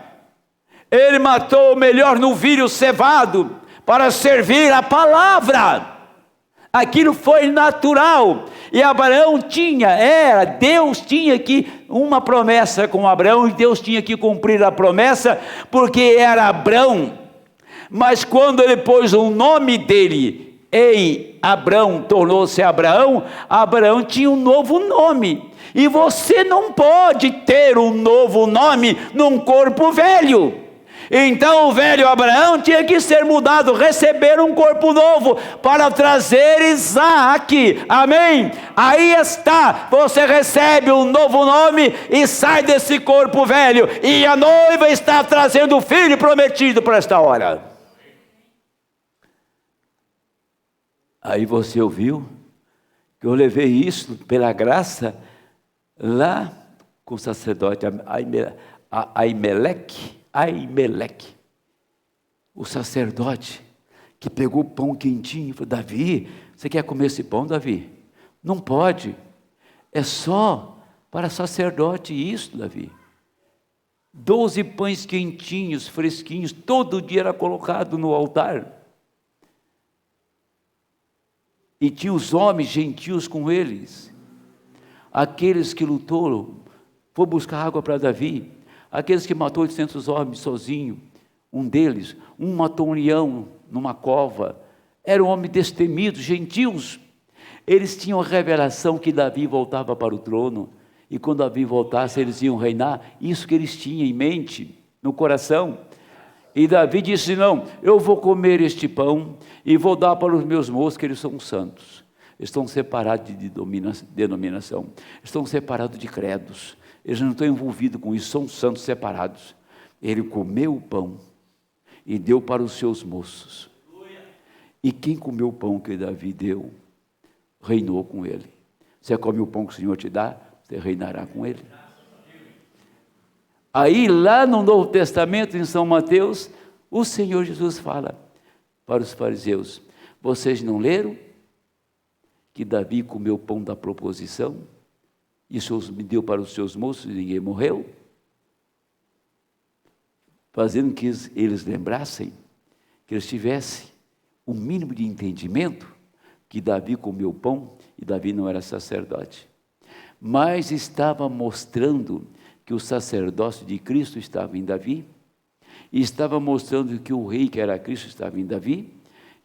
ele matou o melhor novilho cevado, para servir a palavra. Aquilo foi natural, e Abraão Deus tinha uma promessa com Abraão, e Deus tinha que cumprir a promessa, porque era Abraão. Mas quando ele pôs o nome dele em Abraão, tornou-se Abraão, Abraão tinha um novo nome, e você não pode ter um novo nome num corpo velho. Então o velho Abraão tinha que ser mudado, receber um corpo novo, para trazer Isaac. Amém? Aí está, você recebe um novo nome e sai desse corpo velho, e a noiva está trazendo o filho prometido para esta hora. Aí você ouviu que eu levei isso pela graça lá com o sacerdote Aimeleque, o sacerdote, que pegou o pão quentinho e falou: Davi, você quer comer esse pão, Davi? Não pode, é só para sacerdote isso, Davi. 12 pães quentinhos, fresquinhos, todo dia era colocado no altar, e tinha os homens gentios com eles, aqueles que lutou, foi buscar água para Davi, aqueles que matou 800 homens sozinho, um deles, matou um leão numa cova, era um homem destemido, gentios. Eles tinham a revelação que Davi voltava para o trono, e quando Davi voltasse eles iam reinar, isso que eles tinham em mente, no coração. E Davi disse: não, eu vou comer este pão, e vou dar para os meus moços, que eles são santos, estão separados de denominação, estão separados de credos, eles não estão envolvidos com isso, são santos separados. Ele comeu o pão e deu para os seus moços. E quem comeu o pão que Davi deu, reinou com ele. Você come o pão que o Senhor te dá, você reinará com ele. Aí lá no Novo Testamento, em São Mateus, o Senhor Jesus fala para os fariseus: vocês não leram que Davi comeu o pão da proposição? Isso me deu para os seus moços e ninguém morreu? Fazendo que eles lembrassem, que eles tivessem o mínimo de entendimento, que Davi comeu pão e Davi não era sacerdote. Mas estava mostrando que o sacerdócio de Cristo estava em Davi, e estava mostrando que o rei que era Cristo estava em Davi,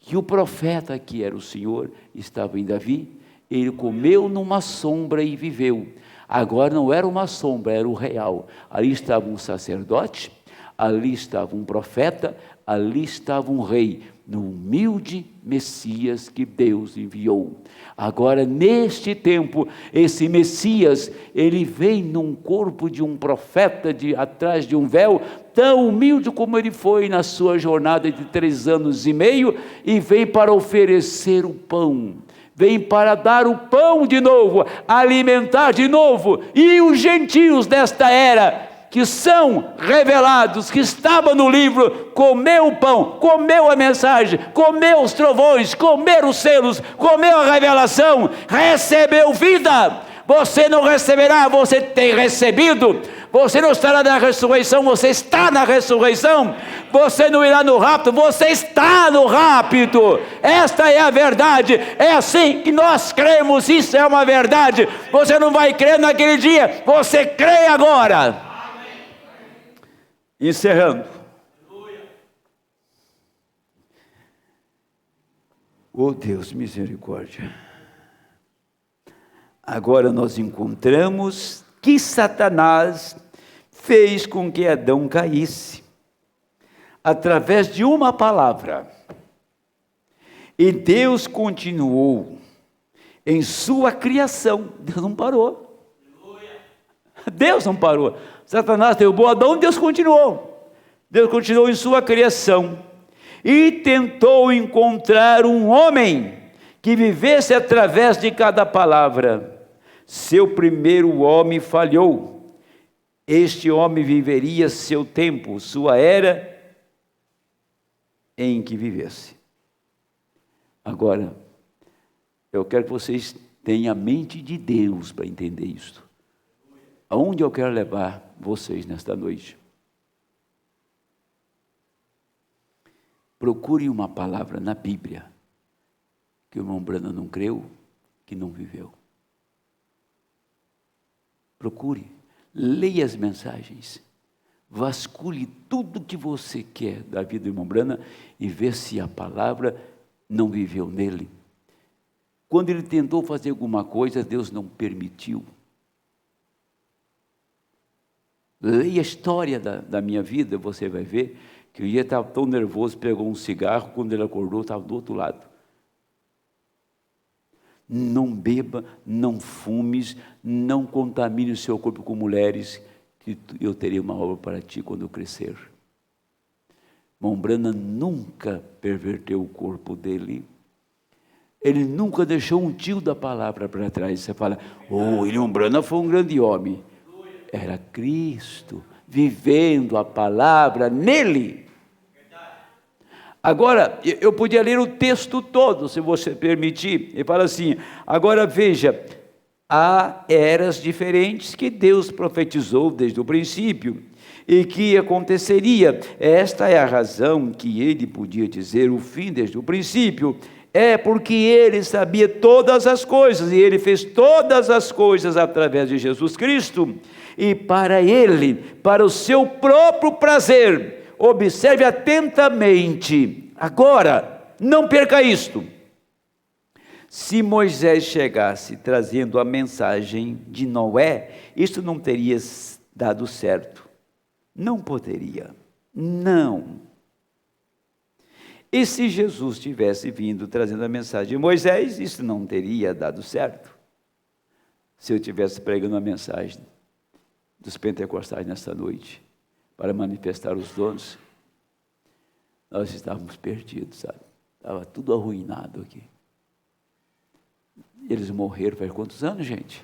que o profeta, que era o Senhor, estava em Davi. Ele comeu numa sombra e viveu. Agora não era uma sombra, era o real. Ali estava um sacerdote, ali estava um profeta, ali estava um rei, no humilde Messias que Deus enviou. Agora, neste tempo, esse Messias, ele vem num corpo de um profeta, atrás de um véu, tão humilde como ele foi na sua jornada de 3 anos e meio, e vem para oferecer o pão, vem para dar o pão de novo, alimentar de novo, e os gentios desta era, que são revelados, que estavam no livro, comeu o pão, comeu a mensagem, comeu os trovões, comeu os selos, comeu a revelação, recebeu vida. Você não receberá, você tem recebido. Você não estará na ressurreição, você está na ressurreição. Você não irá no rapto, você está no rapto. Esta é a verdade, é assim que nós cremos, isso é uma verdade. Você não vai crer naquele dia, você crê agora. Encerrando. Oh Deus, misericórdia. Agora nós encontramos que Satanás fez com que Adão caísse, através de uma palavra. E Deus continuou em sua criação. Deus não parou. Deus não parou. Satanás derrubou Adão, Deus continuou. Deus continuou em sua criação. E tentou encontrar um homem que vivesse através de cada palavra. Seu primeiro homem falhou. Este homem viveria seu tempo, sua era em que vivesse. Agora, eu quero que vocês tenham a mente de Deus para entender isto. Aonde eu quero levar vocês nesta noite? Procure uma palavra na Bíblia que o irmão Branham não creu, que não viveu. Procure, leia as mensagens, vasculhe tudo que você quer da vida do irmão Branham e vê se a palavra não viveu nele. Quando ele tentou fazer alguma coisa, Deus não permitiu. Leia a história da minha vida, você vai ver que um dia estava tão nervoso, pegou um cigarro, quando ele acordou, estava do outro lado. Não beba, não fumes, não contamine o seu corpo com mulheres, que eu terei uma obra para ti quando eu crescer. Irmão Branham nunca perverteu o corpo dele. Ele nunca deixou um tio da palavra para trás. Você fala, irmão Branham foi um grande homem. Era Cristo, vivendo a palavra nele. Agora, eu podia ler o texto todo, se você permitir. Ele fala assim, agora veja, há eras diferentes que Deus profetizou desde o princípio, e que aconteceria. Esta é a razão que ele podia dizer o fim desde o princípio. É porque ele sabia todas as coisas, e ele fez todas as coisas através de Jesus Cristo, e para ele, para o seu próprio prazer. Observe atentamente, agora, não perca isto. Se Moisés chegasse trazendo a mensagem de Noé, isto não teria dado certo, não poderia, não. E se Jesus tivesse vindo trazendo a mensagem de Moisés, isso não teria dado certo. Se eu estivesse pregando a mensagem dos pentecostais nesta noite, para manifestar os dons, nós estávamos perdidos, sabe? Estava tudo arruinado aqui. Eles morreram faz quantos anos, gente?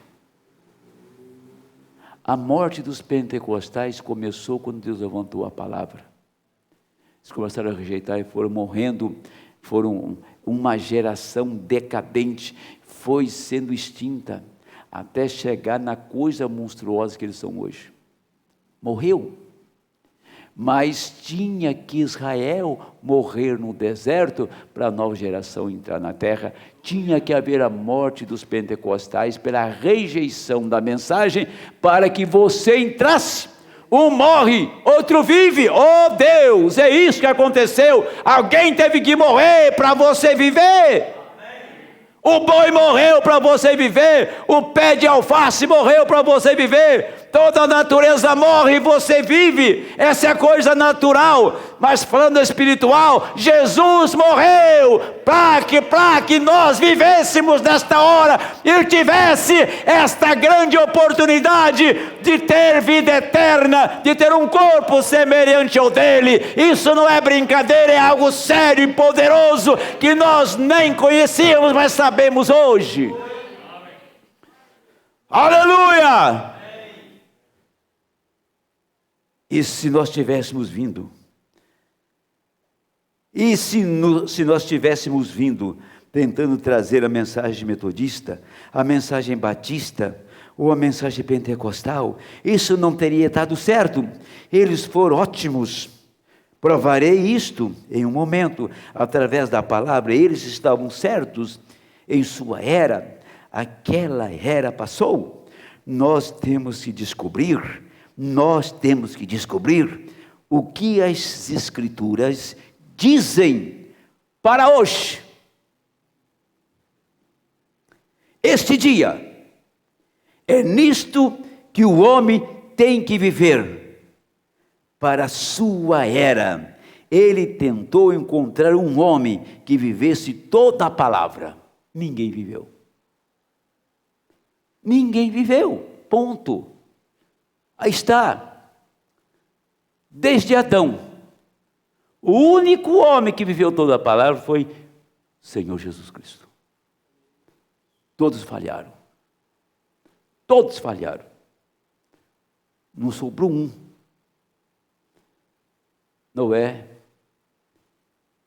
A morte dos pentecostais começou quando Deus levantou a palavra. Eles começaram a rejeitar e foram morrendo, foram uma geração decadente, foi sendo extinta, até chegar na coisa monstruosa que eles são hoje. Morreu. Mas tinha que Israel morrer no deserto para a nova geração entrar na terra. Tinha que haver a morte dos pentecostais pela rejeição da mensagem, para que você entrasse. Um morre, outro vive. Oh Deus, é isso que aconteceu. Alguém teve que morrer para você viver. O boi morreu para você viver. O pé de alface morreu para você viver. Toda a natureza morre e você vive. Essa é a coisa natural. Mas falando espiritual, Jesus morreu para que nós vivêssemos nesta hora e tivesse esta grande oportunidade de ter vida eterna, de ter um corpo semelhante ao dele. Isso não é brincadeira, é algo sério e poderoso que nós nem conhecíamos, mas sabemos hoje. Aleluia! E se nós tivéssemos vindo, se nós tivéssemos vindo tentando trazer a mensagem metodista, a mensagem batista ou a mensagem pentecostal, isso não teria dado certo. Eles foram ótimos. Provarei isto em um momento, através da palavra. Eles estavam certos em sua era. Aquela era passou. Nós temos que descobrir o que as Escrituras dizem para hoje. Este dia, é nisto que o homem tem que viver. Para a sua era, ele tentou encontrar um homem que vivesse toda a palavra. Ninguém viveu. Ninguém viveu, ponto. Aí está, desde Adão, o único homem que viveu toda a palavra foi Senhor Jesus Cristo. Todos falharam. Todos falharam. Não sobrou um. Noé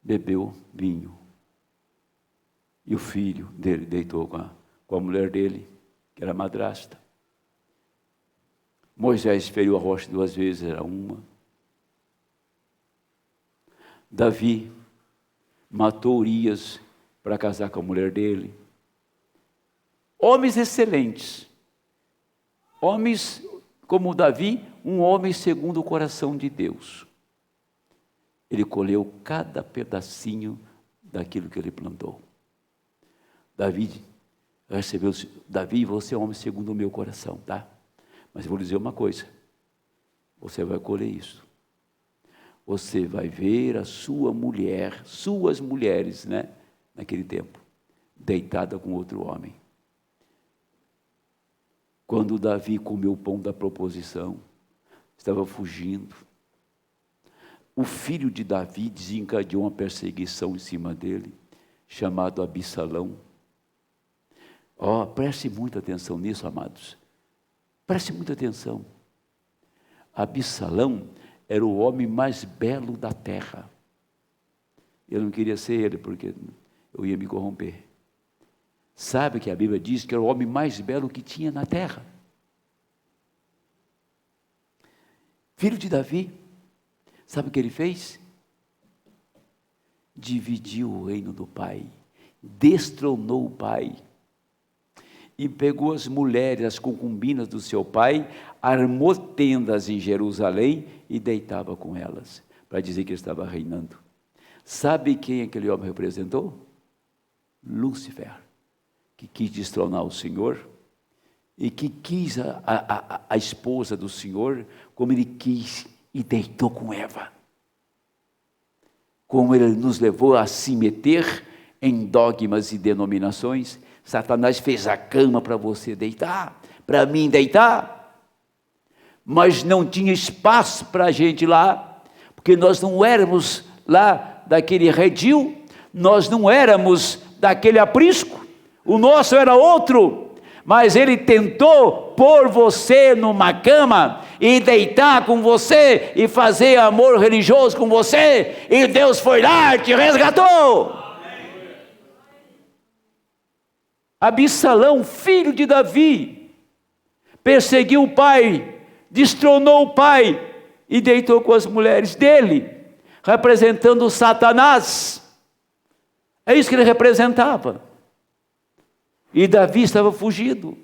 bebeu vinho. E o filho dele deitou com a mulher dele, que era madrasta. Moisés feriu a rocha 2 vezes, era uma. Davi matou Urias para casar com a mulher dele. Homens excelentes. Homens como Davi, um homem segundo o coração de Deus. Ele colheu cada pedacinho daquilo que ele plantou. Davi, você é um homem segundo o meu coração, tá? Mas eu vou dizer uma coisa, você vai colher isso. Você vai ver a sua mulher, suas mulheres, né? Naquele tempo, deitada com outro homem. Quando Davi comeu o pão da proposição, estava fugindo. O filho de Davi desencadeou uma perseguição em cima dele, chamado Absalão. Preste muita atenção nisso, amados. Preste muita atenção. Absalão era o homem mais belo da terra. Eu não queria ser ele, porque eu ia me corromper. Sabe que a Bíblia diz que era o homem mais belo que tinha na terra. Filho de Davi, sabe o que ele fez? Dividiu o reino do pai, destronou o pai, e pegou as mulheres, as concubinas do seu pai, armou tendas em Jerusalém e deitava com elas, para dizer que ele estava reinando. Sabe quem aquele homem representou? Lúcifer, que quis destronar o Senhor, e que quis a esposa do Senhor, como ele quis, e deitou com Eva. Como ele nos levou a se meter em dogmas e denominações, Satanás fez a cama para você deitar, para mim deitar, mas não tinha espaço para a gente lá, porque nós não éramos lá daquele redil, nós não éramos daquele aprisco, o nosso era outro, mas ele tentou pôr você numa cama e deitar com você e fazer amor religioso com você, e Deus foi lá e te resgatou. Absalão, filho de Davi, perseguiu o pai, destronou o pai e deitou com as mulheres dele, representando Satanás. É isso que ele representava. E Davi estava fugido.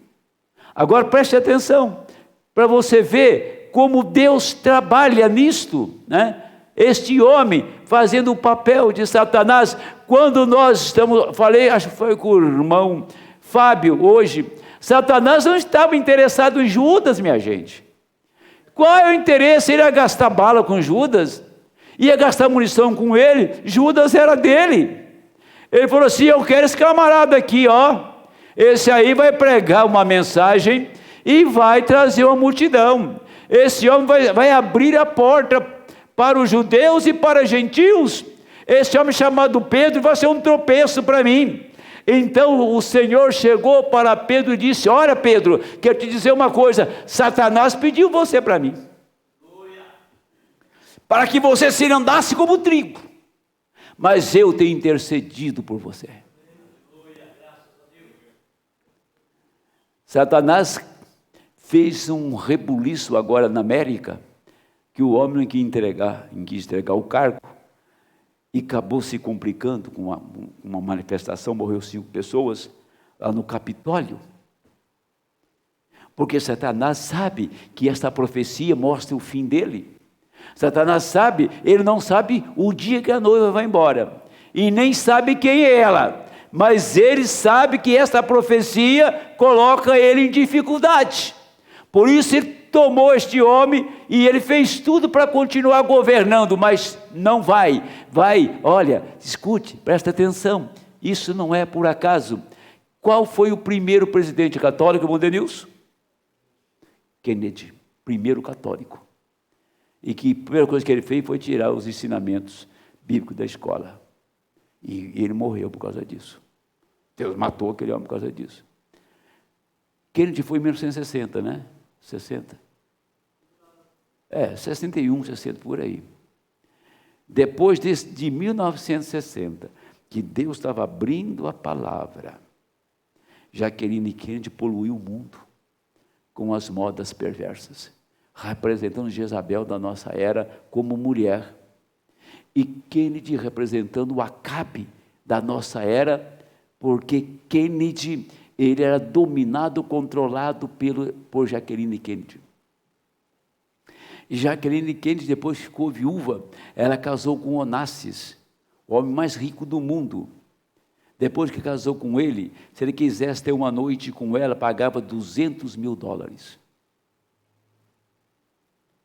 Agora preste atenção, para você ver como Deus trabalha nisto, né? Este homem fazendo o papel de Satanás. Quando nós estamos, falei, acho que foi com o irmão Fábio hoje, Satanás não estava interessado em Judas, minha gente. Qual é o interesse? Ele ia gastar bala com Judas, ia gastar munição com ele, Judas era dele. Ele falou assim: eu quero esse camarada aqui, ó, esse aí vai pregar uma mensagem e vai trazer uma multidão. Esse homem vai abrir a porta para os judeus e para os gentios. Esse homem chamado Pedro vai ser um tropeço para mim. Então o Senhor chegou para Pedro e disse: olha, Pedro, quero te dizer uma coisa, Satanás pediu você para mim, para que você se andasse como trigo, mas eu tenho intercedido por você. Satanás fez um rebuliço agora na América, que o homem não quis entregar o cargo, e acabou se complicando com uma manifestação, morreu 5 pessoas lá no Capitólio, porque Satanás sabe que esta profecia mostra o fim dele. Satanás sabe, ele não sabe o dia que a noiva vai embora, e nem sabe quem é ela, mas ele sabe que esta profecia coloca ele em dificuldade. Por isso ele tomou este homem e ele fez tudo para continuar governando, mas não vai, olha, escute, presta atenção, isso não é por acaso. Qual foi o primeiro presidente católico, Mondenilson? Kennedy, primeiro católico. E que a primeira coisa que ele fez foi tirar os ensinamentos bíblicos da escola. E ele morreu por causa disso. Deus matou aquele homem por causa disso. Kennedy foi em 1960, né? 60. 61, 60, por aí. Depois de 1960, que Deus estava abrindo a palavra, Jacqueline Kennedy poluiu o mundo com as modas perversas, representando Jezabel da nossa era como mulher, e Kennedy representando o Acabe da nossa era, porque Kennedy, ele era dominado, controlado por Jacqueline Kennedy. E Jacqueline Kennedy depois ficou viúva, ela casou com Onassis, o homem mais rico do mundo. Depois que casou com ele, se ele quisesse ter uma noite com ela, pagava $200 mil.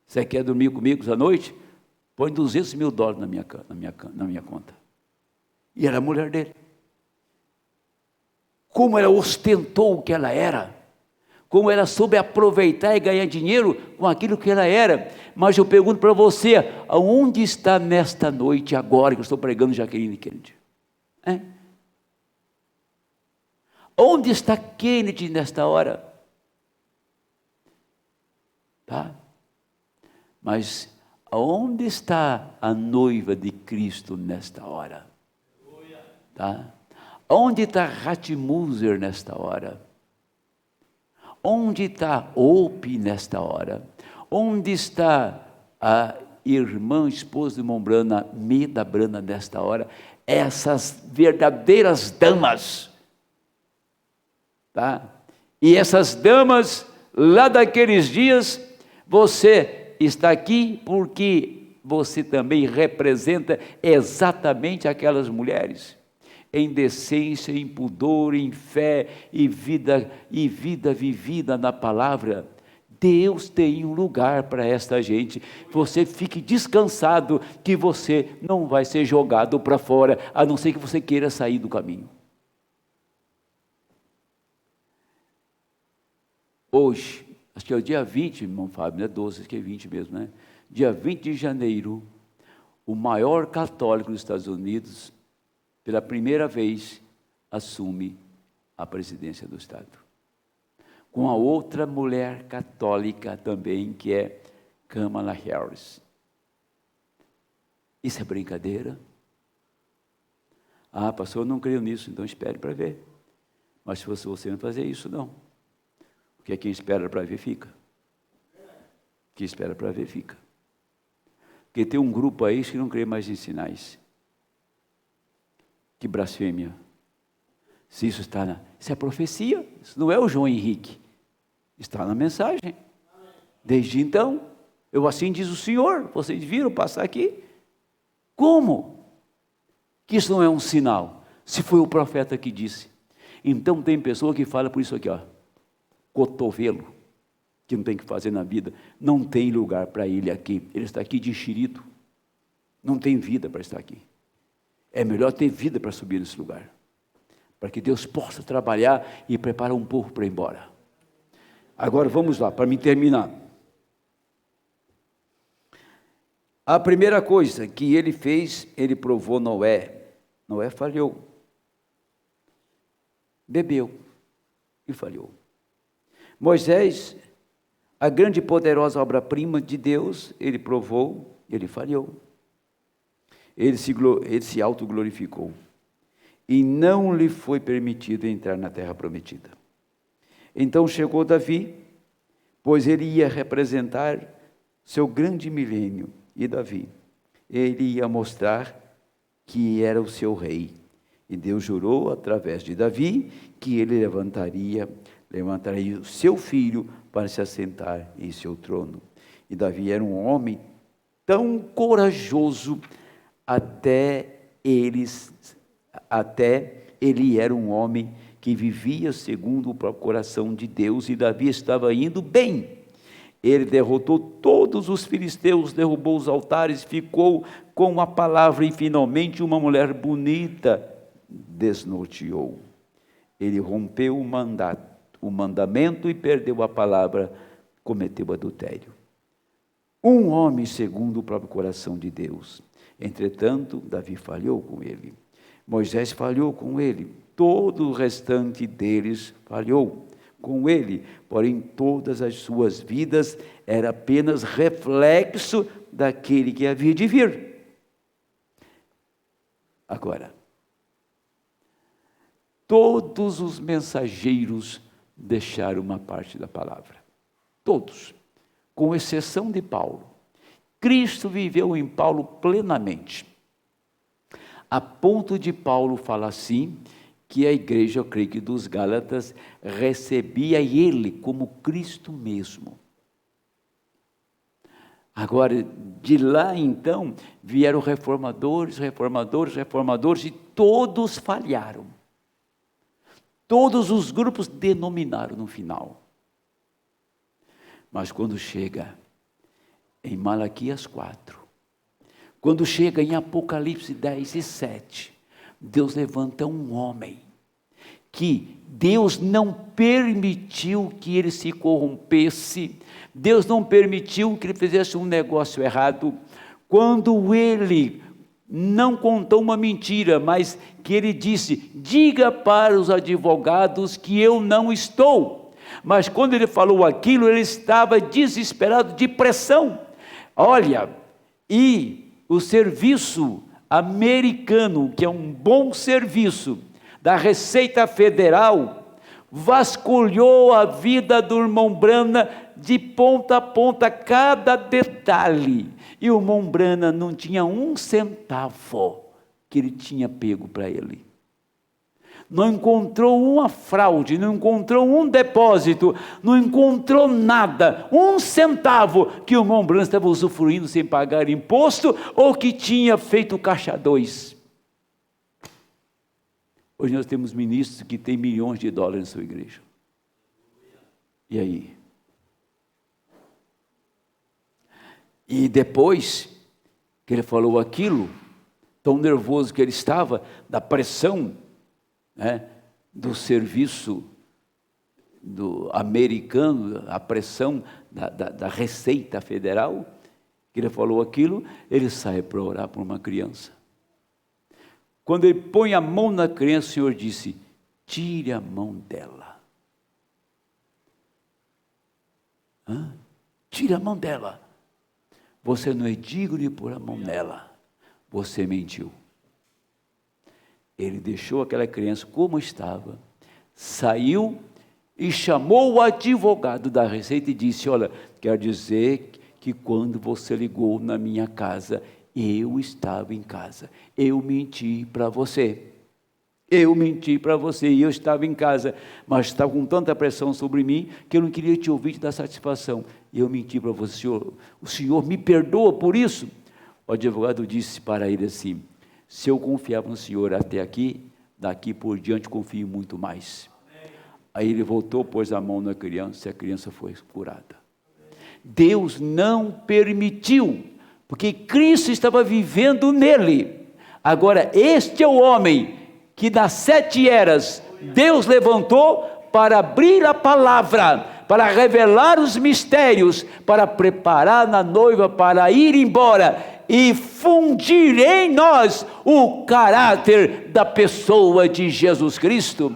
Você quer dormir comigo essa noite? Põe $200 mil na minha conta. E era a mulher dele. Como ela ostentou o que ela era, como ela soube aproveitar e ganhar dinheiro com aquilo que ela era. Mas eu pergunto para você, aonde está nesta noite, agora que eu estou pregando Jacqueline Kennedy? Onde está Kennedy nesta hora? Tá? Mas aonde está a noiva de Cristo nesta hora? Tá? Onde está Ratmuser nesta hora? Onde está Ope nesta hora? Onde está a irmã, esposa de irmão Brana, Meda Brana nesta hora? Essas verdadeiras damas, tá? E essas damas, lá daqueles dias, você está aqui porque você também representa exatamente aquelas mulheres, em decência, em pudor, em fé e vida vivida na palavra. Deus tem um lugar para esta gente. Você fique descansado que você não vai ser jogado para fora, a não ser que você queira sair do caminho. Hoje, acho que é o dia 20, irmão Fábio, não é 12, acho que é 20 mesmo, né? Dia 20 de janeiro, o maior católico dos Estados Unidos, pela primeira vez, assume a presidência do Estado. Com a outra mulher católica também, que é Kamala Harris. Isso é brincadeira? Ah, pastor, eu não creio nisso, então espere para ver. Mas se fosse você, não fazer isso, não. Porque quem espera para ver, fica. Quem espera para ver, fica. Porque tem um grupo aí que não crê mais em sinais. Que blasfêmia. Se isso está isso é profecia, isso não é o João Henrique. Está na mensagem. Desde então, Eu assim diz o Senhor, vocês viram passar aqui? Como? Que isso não é um sinal, se foi o profeta que disse. Então tem pessoa que fala por isso aqui, ó, cotovelo, que não tem o que fazer na vida, não tem lugar para ele aqui, ele está aqui de enxerido, não tem vida para estar aqui. É melhor ter vida para subir nesse lugar, para que Deus possa trabalhar e preparar um povo para ir embora. Agora vamos lá, para me terminar. A primeira coisa que ele fez, ele provou Noé. Noé falhou, bebeu e falhou. Moisés, a grande e poderosa obra-prima de Deus, ele provou, ele falhou. Ele se autoglorificou e não lhe foi permitido entrar na terra prometida. Então chegou Davi, pois ele ia representar seu grande milênio. E Davi, ele ia mostrar que era o seu rei. E Deus jurou através de Davi que ele levantaria o seu filho para se assentar em seu trono. E Davi era um homem tão corajoso, até ele era um homem que vivia segundo o próprio coração de Deus, e Davi estava indo bem. Ele derrotou todos os filisteus, derrubou os altares, ficou com a palavra, e finalmente uma mulher bonita desnorteou. Ele rompeu o mandamento e perdeu a palavra, cometeu adultério. Um homem segundo o próprio coração de Deus. Entretanto, Davi falhou com ele. Moisés falhou com ele. Todo o restante deles falhou com ele, porém todas as suas vidas era apenas reflexo daquele que havia de vir. Agora, todos os mensageiros deixaram uma parte da palavra, todos, com exceção de Paulo. Cristo viveu em Paulo plenamente, a ponto de Paulo falar assim, que a igreja, eu creio que dos Gálatas, recebia ele como Cristo mesmo. Agora, de lá então, vieram reformadores, e todos falharam. Todos os grupos denominaram no final. Mas quando chega em Malaquias 4, quando chega em Apocalipse 10 e 7, Deus levanta um homem que Deus não permitiu que ele se corrompesse, Deus não permitiu que ele fizesse um negócio errado. Quando ele não contou uma mentira, mas que ele disse, diga para os advogados que eu não estou. Mas quando ele falou aquilo, ele estava desesperado de pressão. Olha, e o serviço americano, que é um bom serviço da Receita Federal, vasculhou a vida do irmão Brana de ponta a ponta, cada detalhe, e o irmão Brana não tinha um centavo que ele tinha pego para ele. Não encontrou uma fraude, não encontrou um depósito, não encontrou nada, um centavo que o irmão Brana estava usufruindo sem pagar imposto, ou que tinha feito caixa 2. Hoje nós temos ministros que têm milhões de dólares na sua igreja. E aí? E depois que ele falou aquilo, tão nervoso que ele estava, da pressão, né, do serviço do americano, a pressão da Receita Federal, que ele falou aquilo, ele sai para orar por uma criança. Quando ele põe a mão na criança, o Senhor disse, tire a mão dela. Tire a mão dela. Você não é digno de pôr a mão nela. Você mentiu. Ele deixou aquela criança como estava, saiu e chamou o advogado da Receita e disse, olha, quero dizer que quando você ligou na minha casa, eu estava em casa, eu menti para você. Eu menti para você, e eu estava em casa, mas estava com tanta pressão sobre mim, que eu não queria te ouvir, te dar satisfação. E eu menti para você, senhor. O senhor me perdoa por isso? O advogado disse para ele assim: se eu confiava no senhor até aqui, daqui por diante confio muito mais. Aí ele voltou, pôs a mão na criança, e a criança foi curada. Deus não permitiu, porque Cristo estava vivendo nele. Agora, este é o homem que das 7 eras Deus levantou para abrir a palavra, para revelar os mistérios, para preparar a noiva para ir embora e fundir em nós o caráter da pessoa de Jesus Cristo.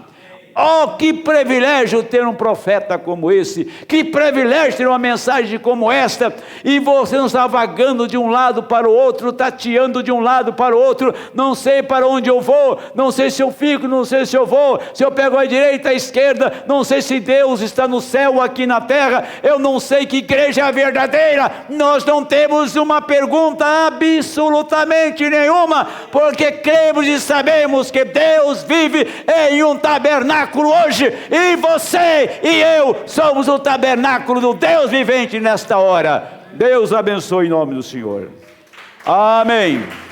Oh, que privilégio ter um profeta como esse, que privilégio ter uma mensagem como esta, e você não está vagando de um lado para o outro, tateando de um lado para o outro, não sei para onde eu vou, não sei se eu fico, não sei se eu vou, se eu pego a direita, a esquerda, não sei se Deus está no céu ou aqui na terra, eu não sei que igreja é a verdadeira. Nós não temos uma pergunta absolutamente nenhuma, porque cremos e sabemos que Deus vive em um tabernáculo hoje, e você e eu somos o tabernáculo do Deus vivente nesta hora. Deus abençoe em nome do Senhor. Amém.